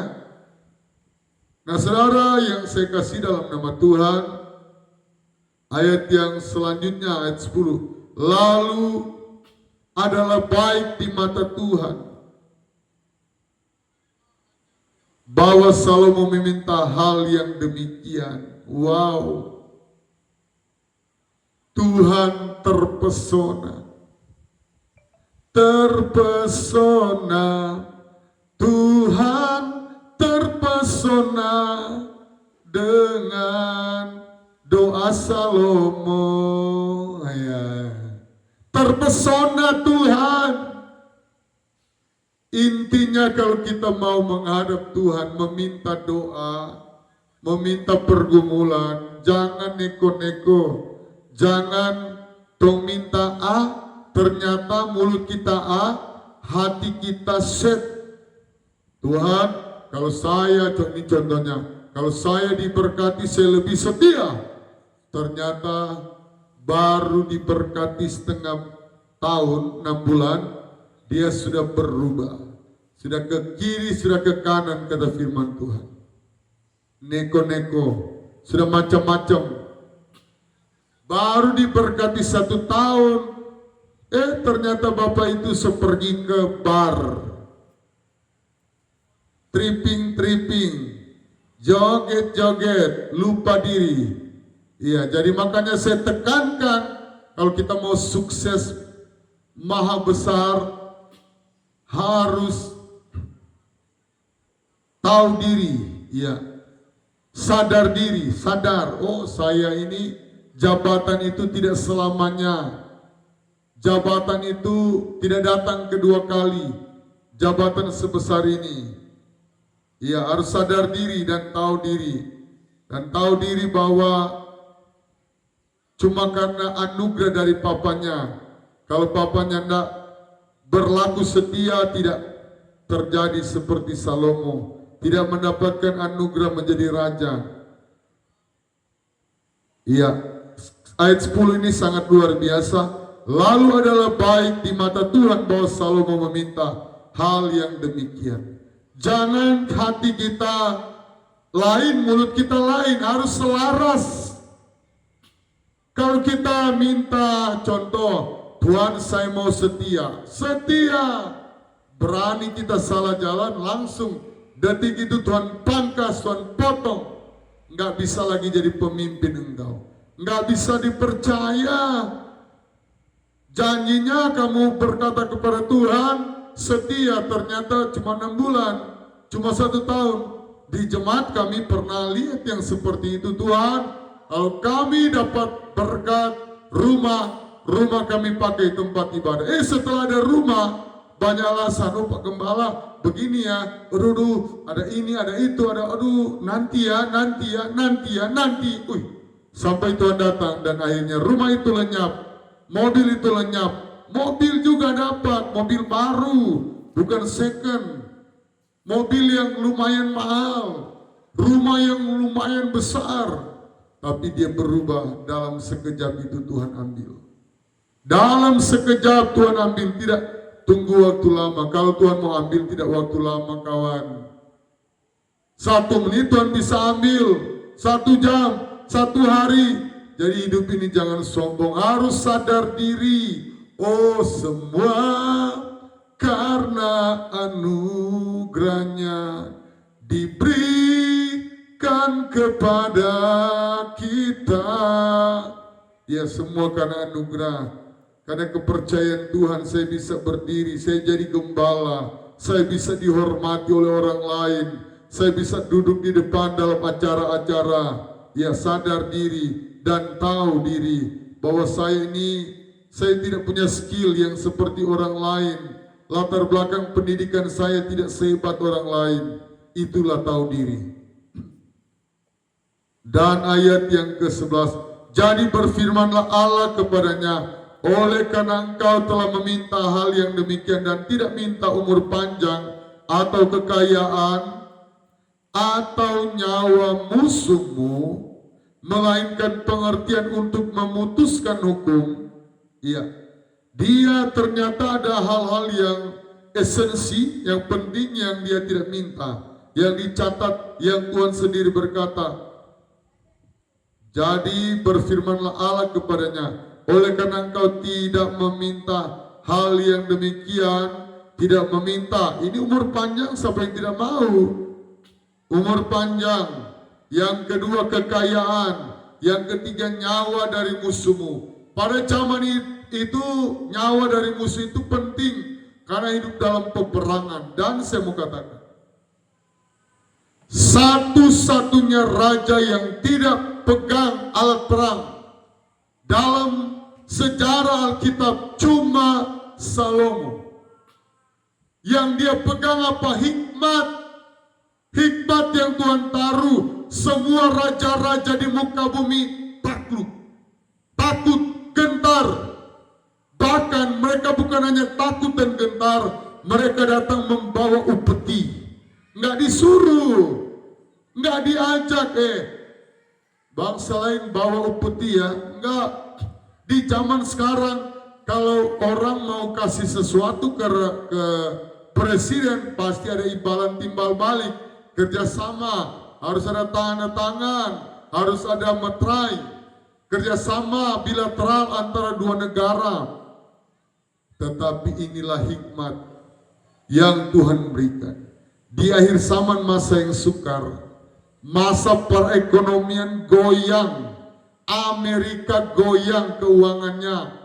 Nah saudara yang saya kasih dalam nama Tuhan, ayat yang selanjutnya, ayat 10. Lalu adalah baik di mata Tuhan bahwa Salomo meminta hal yang demikian. Wow, Tuhan terpesona, Tuhan terpesona dengan doa Salomo. Terpesona Tuhan. Intinya kalau kita mau menghadap Tuhan, meminta doa, meminta pergumulan, jangan neko-neko. Jangan dong minta A, ternyata mulut kita A, hati kita set. Tuhan, kalau saya, ini contohnya, kalau saya diberkati saya lebih setia. Ternyata baru diberkati setengah tahun, 6 bulan, dia sudah berubah. Sudah ke kiri, sudah ke kanan, kata firman Tuhan. Neko-neko, sudah macam-macam. Baru diberkati 1 tahun, Ternyata bapak itu sepergi ke bar, tripping, joget-joget, lupa diri. Iya, jadi makanya saya tekankan, kalau kita mau sukses maha besar, harus tahu diri, ya, sadar diri, sadar. Oh, saya ini jabatan itu tidak selamanya. Jabatan itu tidak datang kedua kali. Jabatan sebesar ini. Ya, harus sadar diri dan tahu diri. Dan tahu diri bahwa cuma karena anugerah dari papanya. Kalau papanya tidak berlaku setia, tidak terjadi seperti Salomo. Tidak mendapatkan anugerah menjadi raja. Iya, ayat 10 ini sangat luar biasa. Lalu adalah baik di mata Tuhan bahwa Salomo meminta hal yang demikian. Jangan hati kita lain, mulut kita lain, harus selaras. Kalau kita minta contoh, Tuhan saya mau setia, berani kita salah jalan, langsung detik itu Tuhan pangkas, Tuhan potong. Nggak bisa lagi jadi pemimpin engkau, nggak bisa dipercaya. Janjinya kamu berkata kepada Tuhan setia, ternyata cuma 6 bulan, cuma 1 tahun. Di jemaat kami pernah lihat yang seperti itu. Tuhan, kalau kami dapat berkat rumah kami pakai tempat ibadah. Setelah ada rumah, banyak alasan. Oh Pak Gembala, begini ya, aduh, ada ini, ada itu, ada nanti ya. Sampai Tuhan datang dan akhirnya rumah itu lenyap. Mobil itu lenyap, mobil juga dapat, mobil baru, bukan second, mobil yang lumayan mahal, rumah yang lumayan besar, tapi dia berubah dalam sekejap itu Tuhan ambil. Dalam sekejap Tuhan ambil, tidak tunggu waktu lama. Kalau Tuhan mau ambil tidak waktu lama kawan. 1 menit Tuhan bisa ambil, 1 jam, 1 hari. Jadi hidup ini jangan sombong, harus sadar diri. Oh semua karena anugerahnya diberikan kepada kita. Ya semua karena anugerah. Karena kepercayaan Tuhan saya bisa berdiri, saya jadi gembala, saya bisa dihormati oleh orang lain, saya bisa duduk di depan dalam acara-acara. Ya sadar diri dan tahu diri bahwa saya tidak punya skill yang seperti orang lain. Latar belakang pendidikan saya tidak sehebat orang lain. Itulah tahu diri. Dan ayat yang ke-11, jadi berfirmanlah Allah kepadanya, oleh karena engkau telah meminta hal yang demikian dan tidak minta umur panjang atau kekayaan atau nyawa musuhmu, melainkan pengertian untuk memutuskan hukum. Iya, dia ternyata ada hal-hal yang esensi, yang penting yang dia tidak minta, yang dicatat, yang Tuhan sendiri berkata. Jadi berfirmanlah Allah kepadanya, oleh karena engkau tidak meminta hal yang demikian, tidak meminta, ini umur panjang, siapa yang tidak mau? Umur panjang. Yang kedua kekayaan, yang ketiga nyawa dari musuhmu. Pada zaman itu nyawa dari musuh itu penting karena hidup dalam peperangan. Dan saya mau katakan, satu-satunya raja yang tidak pegang alat perang dalam sejarah Alkitab cuma Salomo. Yang dia pegang apa? Hikmat yang Tuhan taruh. Semua raja-raja di muka bumi takut, gentar. Bahkan mereka bukan hanya takut dan gentar, mereka datang membawa upeti. Nggak disuruh, nggak diajak. Bangsa lain bawa upeti ya, nggak. Di zaman sekarang kalau orang mau kasih sesuatu ke presiden pasti ada imbalan timbal balik, kerjasama. Harus ada tanda tangan, harus ada materai, kerjasama bilateral antara 2 negara. Tetapi inilah hikmat yang Tuhan berikan. Di akhir zaman masa yang sukar, masa perekonomian goyang, Amerika goyang keuangannya,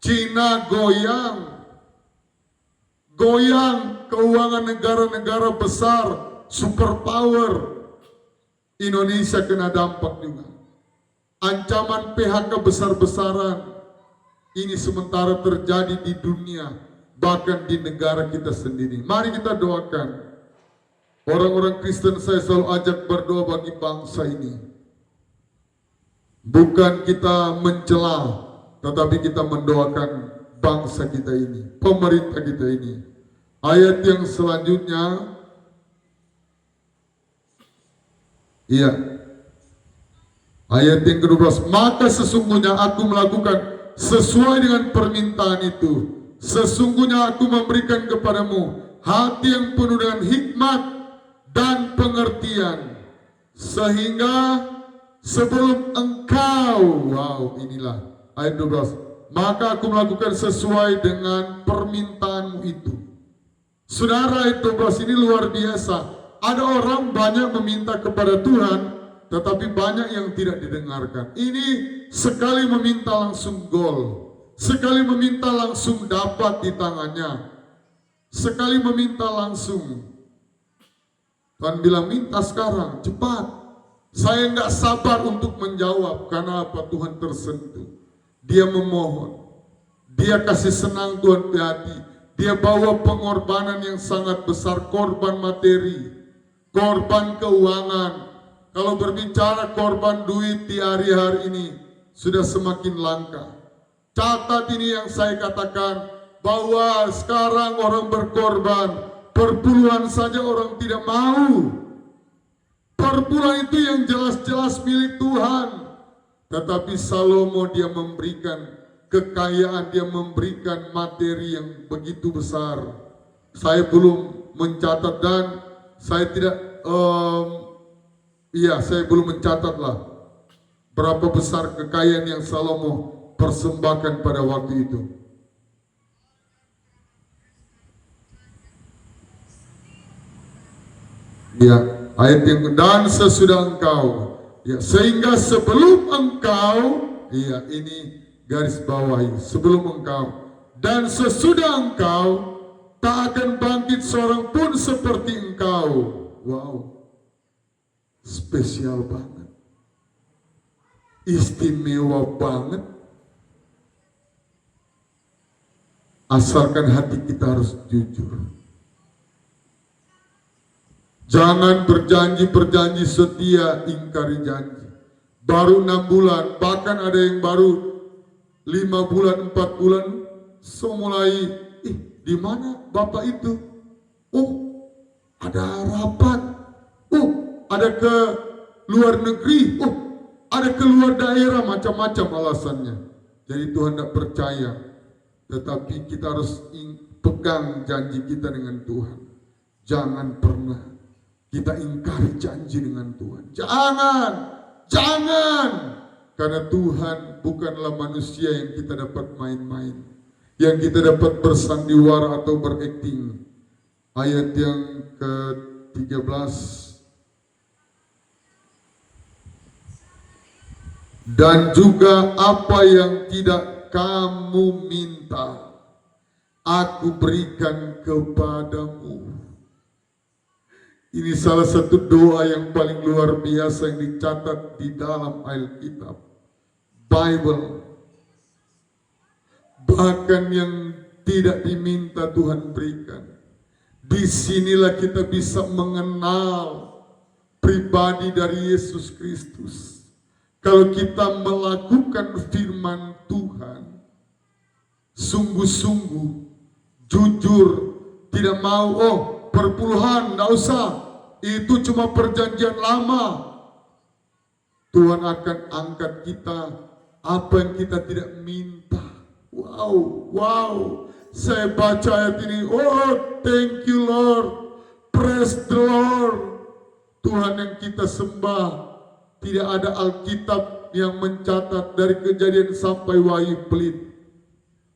Cina goyang keuangan negara-negara besar, superpower. Indonesia kena dampak juga. Ancaman PHK besar-besaran. Ini sementara terjadi di dunia, bahkan di negara kita sendiri. Mari kita doakan. Orang-orang Kristen saya selalu ajak berdoa bagi bangsa ini. Bukan kita mencela, tetapi kita mendoakan bangsa kita ini, pemerintah kita ini. Ayat yang selanjutnya, ayat yang ke-12, maka sesungguhnya aku melakukan sesuai dengan permintaan itu. Sesungguhnya aku memberikan kepadamu hati yang penuh dengan hikmat dan pengertian, sehingga sebelum engkau, inilah ayat 12, maka aku melakukan sesuai dengan permintaanmu itu. Saudara, ayat 12 ini luar biasa. Ada orang banyak meminta kepada Tuhan, tetapi banyak yang tidak didengarkan. Ini sekali meminta langsung gol, sekali meminta langsung dapat di tangannya, sekali meminta langsung. Tuhan bilang, minta sekarang, cepat. Saya nggak sabar untuk menjawab. Karena apa? Tuhan tersentuh. Dia memohon, dia kasih senang Tuhan di hati. Dia bawa pengorbanan yang sangat besar, korban materi, korban keuangan. Kalau berbicara korban duit di hari-hari ini sudah semakin langka. Catat ini yang saya katakan, bahwa sekarang orang berkorban, perpuluhan saja orang tidak mau. Perpuluhan itu yang jelas-jelas milik Tuhan. Tetapi Salomo dia memberikan kekayaan, dia memberikan materi yang begitu besar. Saya belum mencatat dan saya tidak, saya belum mencatat lah berapa besar kekayaan yang Salomo persembahkan pada waktu itu. Ayat yang, dan sesudah engkau, sehingga sebelum engkau, ini garis bawahi, sebelum engkau dan sesudah engkau tak akan bangkit seorang pun seperti engkau. Wow, spesial banget, istimewa banget. Asalkan hati kita harus jujur. Jangan berjanji setia, ingkari janji. Baru 6 bulan, bahkan ada yang baru 5 bulan, 4 bulan, so mulai, di mana Bapak itu? Oh, ada rapat. Oh, ada ke luar negeri. Oh, ada ke luar daerah, macam-macam alasannya. Jadi Tuhan tidak percaya. Tetapi kita harus pegang janji kita dengan Tuhan. Jangan pernah kita ingkari janji dengan Tuhan. Jangan. Karena Tuhan bukanlah manusia yang kita dapat main-main, yang kita dapat bersandiwara atau berakting. Ayat yang ke-13. Dan juga apa yang tidak kamu minta, aku berikan kepadamu. Ini salah satu doa yang paling luar biasa yang dicatat di dalam Alkitab, Bible. Bahkan yang tidak diminta Tuhan berikan. Disinilah kita bisa mengenal pribadi dari Yesus Kristus. Kalau kita melakukan firman Tuhan, sungguh-sungguh, jujur, tidak mau, perpuluhan, tidak usah, itu cuma perjanjian lama. Tuhan akan angkat kita apa yang kita tidak minta. Wow, saya baca ayat ini, thank you Lord, praise the Lord. Tuhan yang kita sembah, tidak ada Alkitab yang mencatat dari Kejadian sampai Wahyu pelit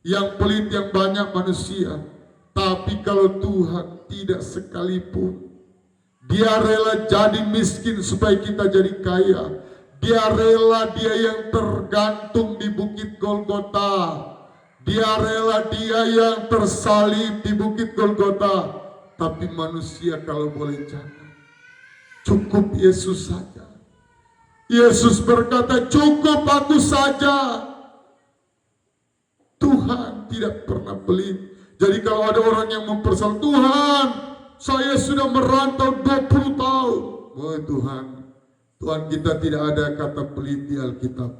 Yang pelit yang banyak manusia. Tapi kalau Tuhan tidak sekalipun. Dia rela jadi miskin supaya kita jadi kaya. Dia rela dia yang tergantung di bukit Golgota. Dia rela dia yang tersalib di bukit Golgota. Tapi manusia kalau boleh jangan. Cukup Yesus saja. Yesus berkata, cukup aku saja. Tuhan tidak pernah pelit. Jadi kalau ada orang yang mempersoal, Tuhan, saya sudah merantau 20 tahun. Oh Tuhan kita tidak ada kata pelit di Alkitab.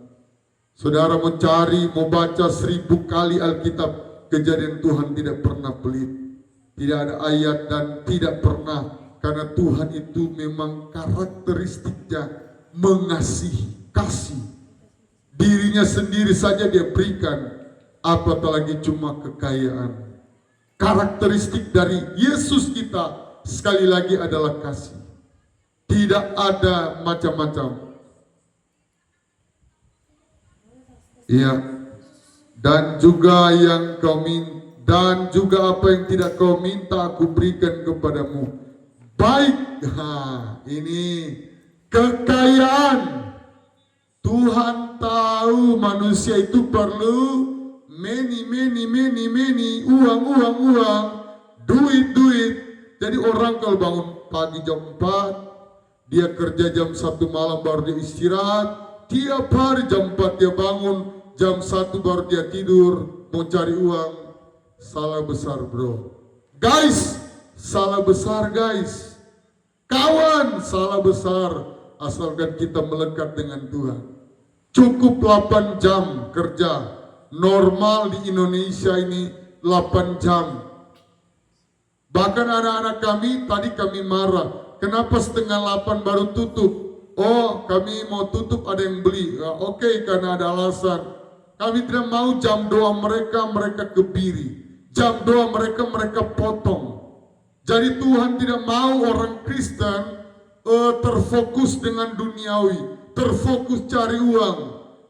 Saudara mencari, mau baca 1000 kali Alkitab, kejadian Tuhan tidak pernah pelit. Tidak ada ayat dan tidak pernah. Karena Tuhan itu memang karakteristiknya mengasihi, kasih. Dirinya sendiri saja dia berikan, apatah lagi cuma kekayaan. Karakteristik dari Yesus kita sekali lagi adalah kasih. Tidak ada macam-macam. Iya. Dan juga yang kau minta, dan juga apa yang tidak kau minta aku berikan kepadamu. Baik, ini kekayaan. Tuhan tahu manusia itu perlu many, uang, duit. Jadi orang kalau bangun pagi jam 4, dia kerja jam 1 malam baru dia istirahat. Tiap hari jam 4 dia bangun, jam 1 baru dia tidur, mau cari uang. Salah besar bro. Guys, salah besar guys. Kawan, salah besar. Asalkan kita melekat dengan Tuhan. Cukup 8 jam kerja. Normal di Indonesia ini 8 jam. Bahkan anak-anak kami, tadi kami marah. Kenapa setengah 8 baru tutup? Oh, kami mau tutup, ada yang beli. Oke, karena ada alasan. Kami tidak mau jam doa mereka kebiri. Jam doa mereka potong. Jadi Tuhan tidak mau orang Kristen terfokus dengan duniawi, terfokus cari uang.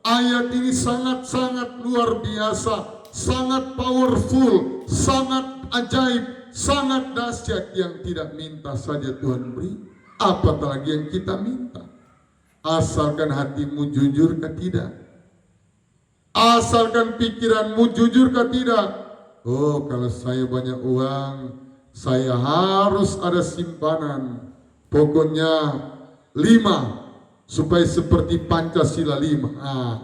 Ayat ini sangat-sangat luar biasa, sangat powerful, sangat ajaib, sangat dahsyat. Yang tidak minta saja Tuhan beri, apatah lagi yang kita minta. Asalkan hatimu jujur ke tidak, asalkan pikiranmu jujur ke tidak. Oh, kalau saya banyak uang, saya harus ada simpanan. Pokoknya 5 supaya seperti Pancasila 5.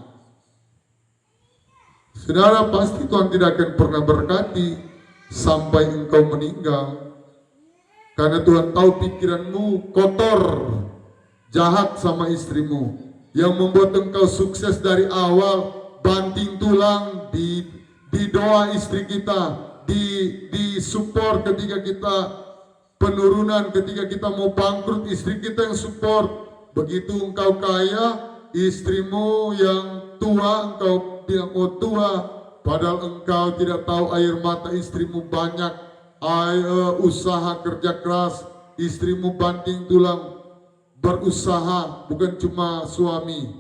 Saudara, pasti Tuhan tidak akan pernah berkati sampai engkau meninggal. Karena Tuhan tahu pikiranmu kotor, jahat sama istrimu. Yang membuat engkau sukses dari awal, banting tulang di doa istri kita, di support ketika kita penurunan, ketika kita mau bangkrut, istri kita yang support. Begitu engkau kaya, istrimu yang tua, engkau bilang oh tua, padahal engkau tidak tahu air mata istrimu banyak, usaha kerja keras, istrimu banting tulang, berusaha, bukan cuma suami.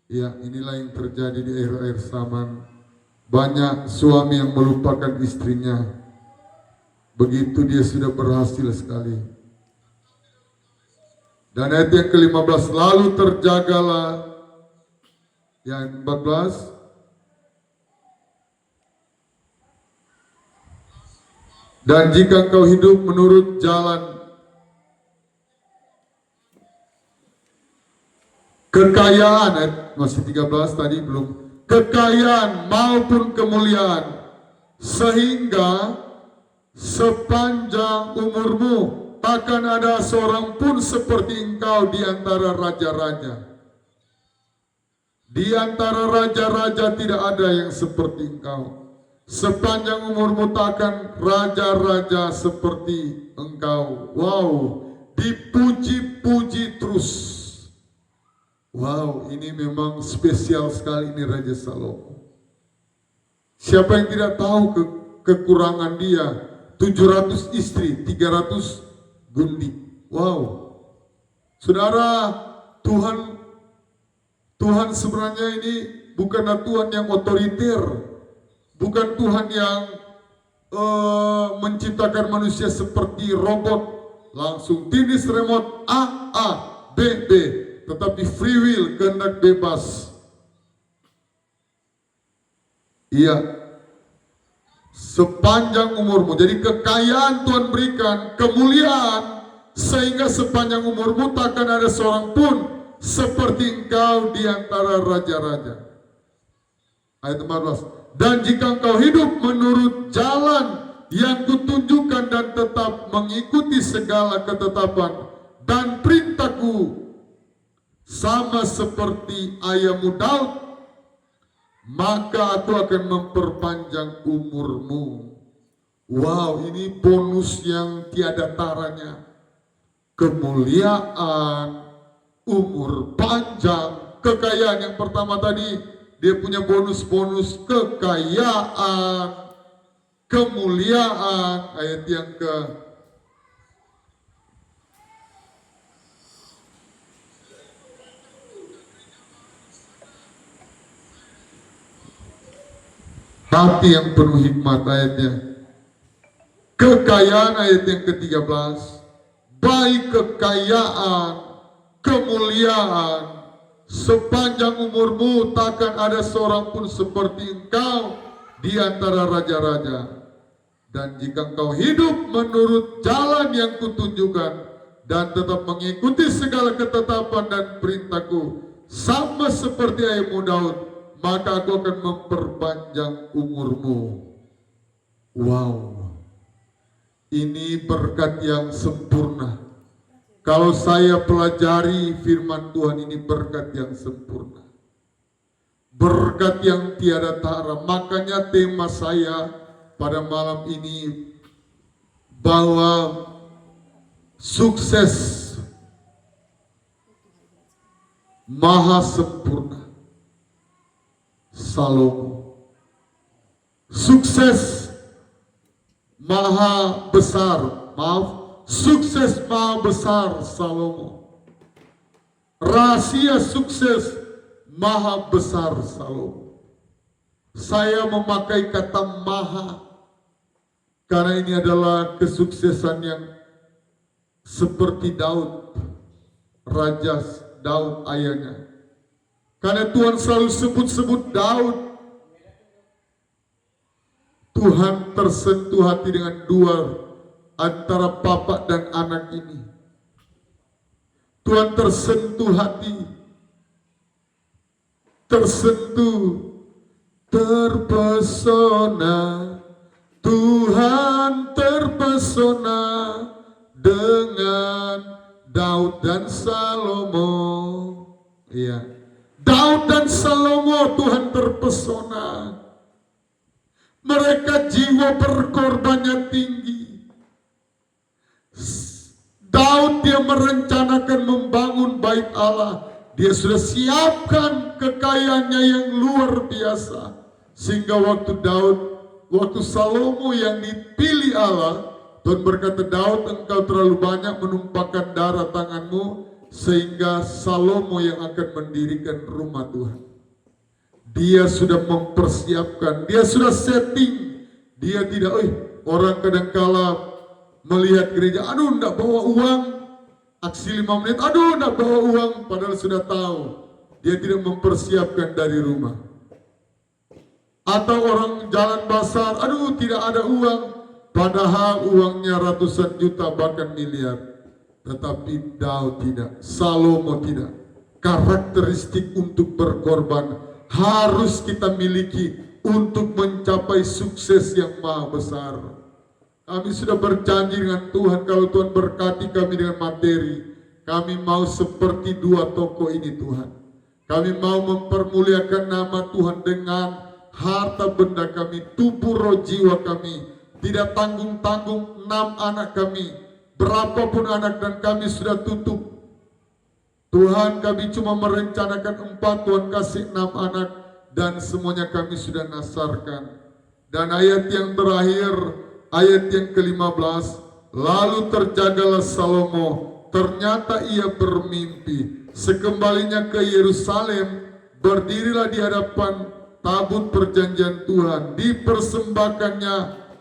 Ya, inilah yang terjadi di akhir-akhir zaman. Banyak suami yang melupakan istrinya. Begitu dia sudah berhasil sekali. Dan ayat yang ke-15, lalu terjagalah. Yang 14, dan jika engkau hidup menurut jalan kekayaan, ayat masih 13 tadi belum, kekayaan maupun kemuliaan, sehingga sepanjang umurmu takkan ada seorang pun seperti engkau di antara raja-raja. Di antara raja-raja tidak ada yang seperti engkau. Sepanjang umurmu takkan raja-raja seperti engkau. Wow, dipuji-puji terus. Wow, ini memang spesial sekali ini Raja Salomo. Siapa yang tidak tahu kekurangan dia? 700 istri, 300 gundi. Wow. Saudara, Tuhan sebenarnya ini bukanlah Tuhan yang otoriter. bukan Tuhan yang menciptakan manusia seperti robot, langsung tindis remote A, B, tetapi free will, kehendak bebas. Iya, sepanjang umurmu. Jadi kekayaan Tuhan berikan, kemuliaan, sehingga sepanjang umurmu takkan ada seorang pun seperti engkau di antara raja-raja. Ayat 14. Dan jika engkau hidup menurut jalan yang kutunjukkan dan tetap mengikuti segala ketetapan dan perintahku, sama seperti ayahmu Daud, maka aku akan memperpanjang umurmu. Wow, ini bonus yang tiada taranya. Kemuliaan, umur panjang, kekayaan. Yang pertama tadi, dia punya bonus-bonus kekayaan, kemuliaan. Ayat yang ke hati yang penuh hikmat, ayatnya kekayaan. Ayat yang ke-13, baik kekayaan, kemuliaan, sepanjang umurmu takkan ada seorang pun seperti engkau di antara raja-raja. Dan jika engkau hidup menurut jalan yang kutunjukkan dan tetap mengikuti segala ketetapan dan perintahku, sama seperti ayahmu Daud, maka aku akan memperpanjang umurmu. Wow, ini berkat yang sempurna. Kalau saya pelajari firman Tuhan, ini berkat yang sempurna, berkat yang tiada tara. Makanya tema saya pada malam ini bahwa sukses maha sempurna Salomo, sukses maha besar, sukses maha besar Salomo. Rahasia sukses maha besar Salomo. Saya memakai kata maha karena ini adalah kesuksesan yang seperti Daud, Raja Daud ayahnya. Karena Tuhan selalu sebut-sebut Daud. Tuhan tersentuh hati dengan dua antara bapak dan anak ini. Tuhan tersentuh hati, tersentuh, terpesona. Tuhan terpesona dengan Daud dan Salomo. Iya, Daud dan Salomo Tuhan terpesona. Mereka jiwa berkorbannya tinggi. Daud dia merencanakan membangun bait Allah. Dia sudah siapkan kekayaannya yang luar biasa. Sehingga waktu Salomo yang dipilih Allah, Tuhan berkata, Daud, engkau terlalu banyak menumpahkan darah tanganmu, sehingga Salomo yang akan mendirikan rumah Tuhan. Dia sudah mempersiapkan, dia sudah setting. Dia tidak, orang kadangkala melihat gereja, aduh enggak bawa uang, aksi 5 menit, aduh enggak bawa uang, padahal sudah tahu. Dia tidak mempersiapkan dari rumah. Atau orang jalan pasar, aduh tidak ada uang, padahal uangnya ratusan juta bahkan miliar. Tetapi Daud tidak, Salomo tidak. Karakteristik untuk berkorban harus kita miliki untuk mencapai sukses yang maha besar. Kami sudah berjanji dengan Tuhan, kalau Tuhan berkati kami dengan materi, kami mau seperti dua tokoh ini Tuhan. Kami mau mempermuliakan nama Tuhan dengan harta benda kami, tubuh roh jiwa kami. Tidak tanggung-tanggung 6 anak kami, berapapun anak, dan kami sudah tutup. Tuhan, kami cuma merencanakan 4, Tuhan kasih 6 anak, dan semuanya kami sudah nasarkan. Dan ayat yang terakhir, ayat yang ke-15, lalu terjagalah Salomo, ternyata ia bermimpi. Sekembalinya ke Yerusalem, berdirilah di hadapan tabut perjanjian Tuhan, dipersembahkannya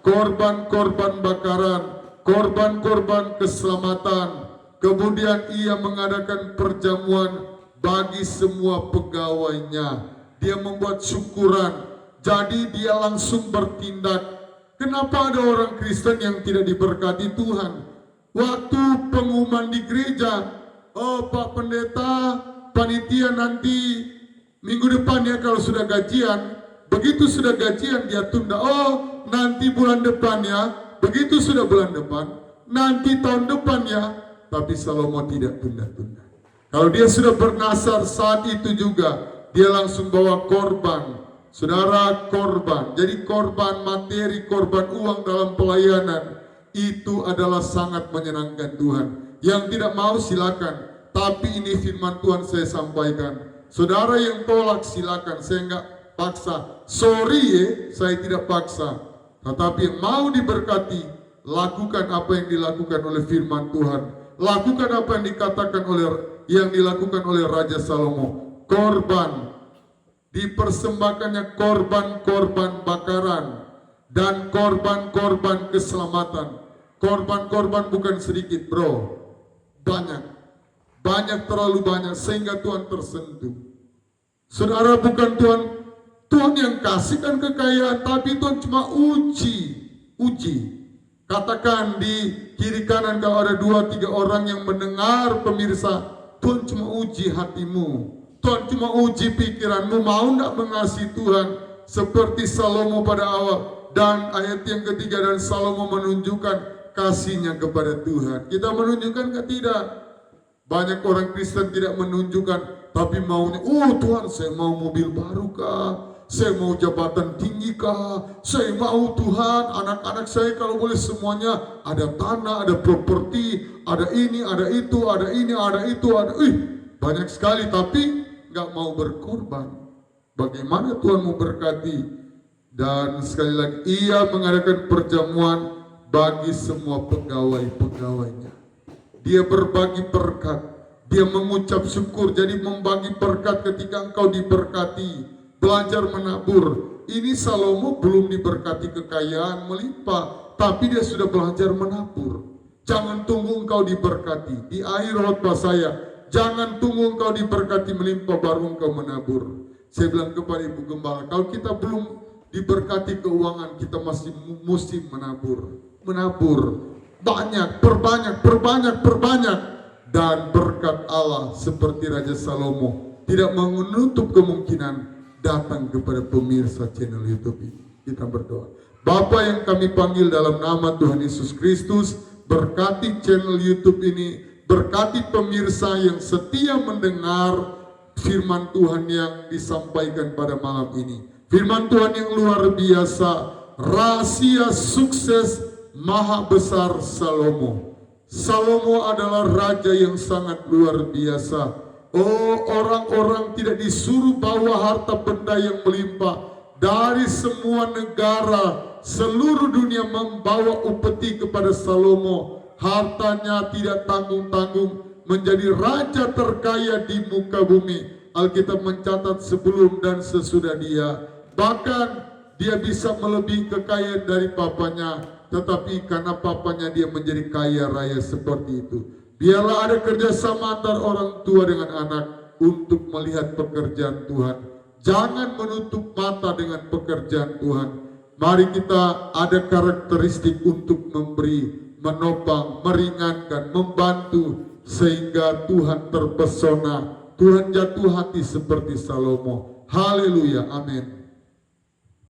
korban-korban bakaran, korban-korban keselamatan. Kemudian ia mengadakan perjamuan bagi semua pegawainya. Dia membuat syukuran, jadi dia langsung bertindak. Kenapa ada orang Kristen yang tidak diberkati Tuhan? Waktu pengumuman di gereja, oh Pak Pendeta, panitia nanti minggu depan ya kalau sudah gajian. Begitu sudah gajian dia tunda, oh nanti bulan depan ya. Begitu sudah bulan depan, nanti tahun depan ya. Tapi Salomo tidak tunda-tunda. Kalau dia sudah bernasar saat itu juga, dia langsung bawa korban. Saudara, korban. Jadi korban materi, korban uang dalam pelayanan, itu adalah sangat menyenangkan Tuhan. Yang tidak mau silakan. Tapi ini firman Tuhan saya sampaikan. Saudara yang tolak silakan, saya enggak paksa. Sorry ya, saya tidak paksa. Tetapi yang mau diberkati, lakukan apa yang dilakukan oleh firman Tuhan. Lakukan apa yang dikatakan yang dilakukan oleh Raja Salomo. Korban, dipersembahkannya korban-korban bakaran dan korban-korban keselamatan. Korban-korban bukan sedikit, bro. Banyak, terlalu banyak sehingga Tuhan tersentuh. Saudara, bukan Tuhan yang kasihkan kekayaan, tapi Tuhan cuma uji. Katakan di kiri kanan kalau ada 2-3 orang yang mendengar, pemirsa, Tuhan cuma uji hatimu. Tuhan cuma uji pikiranmu, mau tidak mengasihi Tuhan seperti Salomo pada awal. Dan ayat yang ketiga, dan Salomo menunjukkan kasihnya kepada Tuhan. Kita menunjukkan ke tidak? Banyak orang Kristen tidak menunjukkan, tapi maunya, oh Tuhan saya mau mobil baru kah? Saya mau jabatan tinggi kah? Saya mau Tuhan anak-anak saya kalau boleh semuanya ada tanah, ada properti, ada ini, ada itu, ada ini, ada itu, ada banyak sekali, tapi nggak mau berkorban. Bagaimana Tuhan mau berkati? Dan sekali lagi, ia mengadakan perjamuan bagi semua pegawai-pegawainya. Dia berbagi berkat, dia mengucap syukur. Jadi membagi berkat ketika engkau diberkati. Belajar menabur. Ini Salomo belum diberkati kekayaan melimpah, tapi dia sudah belajar menabur. Jangan tunggu engkau diberkati. Di akhir khotbah saya, jangan tunggu engkau diberkati melimpah baru engkau menabur. Saya bilang kepada Ibu Gembala, kalau kita belum diberkati keuangan, kita masih mesti menabur. Menabur. Banyak, perbanyak. Dan berkat Allah seperti Raja Salomo tidak menutup kemungkinan datang kepada pemirsa channel YouTube ini. Kita berdoa. Bapa yang kami panggil dalam nama Tuhan Yesus Kristus, berkati channel YouTube ini, berkati pemirsa yang setia mendengar firman Tuhan yang disampaikan pada malam ini. Firman Tuhan yang luar biasa, rahasia sukses maha besar Salomo. Salomo adalah raja yang sangat luar biasa. Oh, orang-orang tidak disuruh bawa harta benda yang melimpah. Dari semua negara, seluruh dunia membawa upeti kepada Salomo. Hartanya tidak tanggung-tanggung, menjadi raja terkaya di muka bumi. Alkitab mencatat sebelum dan sesudah dia. Bahkan dia bisa melebihi kekayaan dari papanya. Tetapi karena papanya dia menjadi kaya raya seperti itu. Biarlah ada kerjasama antara orang tua dengan anak untuk melihat pekerjaan Tuhan. Jangan menutup mata dengan pekerjaan Tuhan. Mari kita ada karakteristik untuk memberi, menopang, meringankan, membantu. Sehingga Tuhan terpesona, Tuhan jatuh hati seperti Salomo. Haleluya, amin.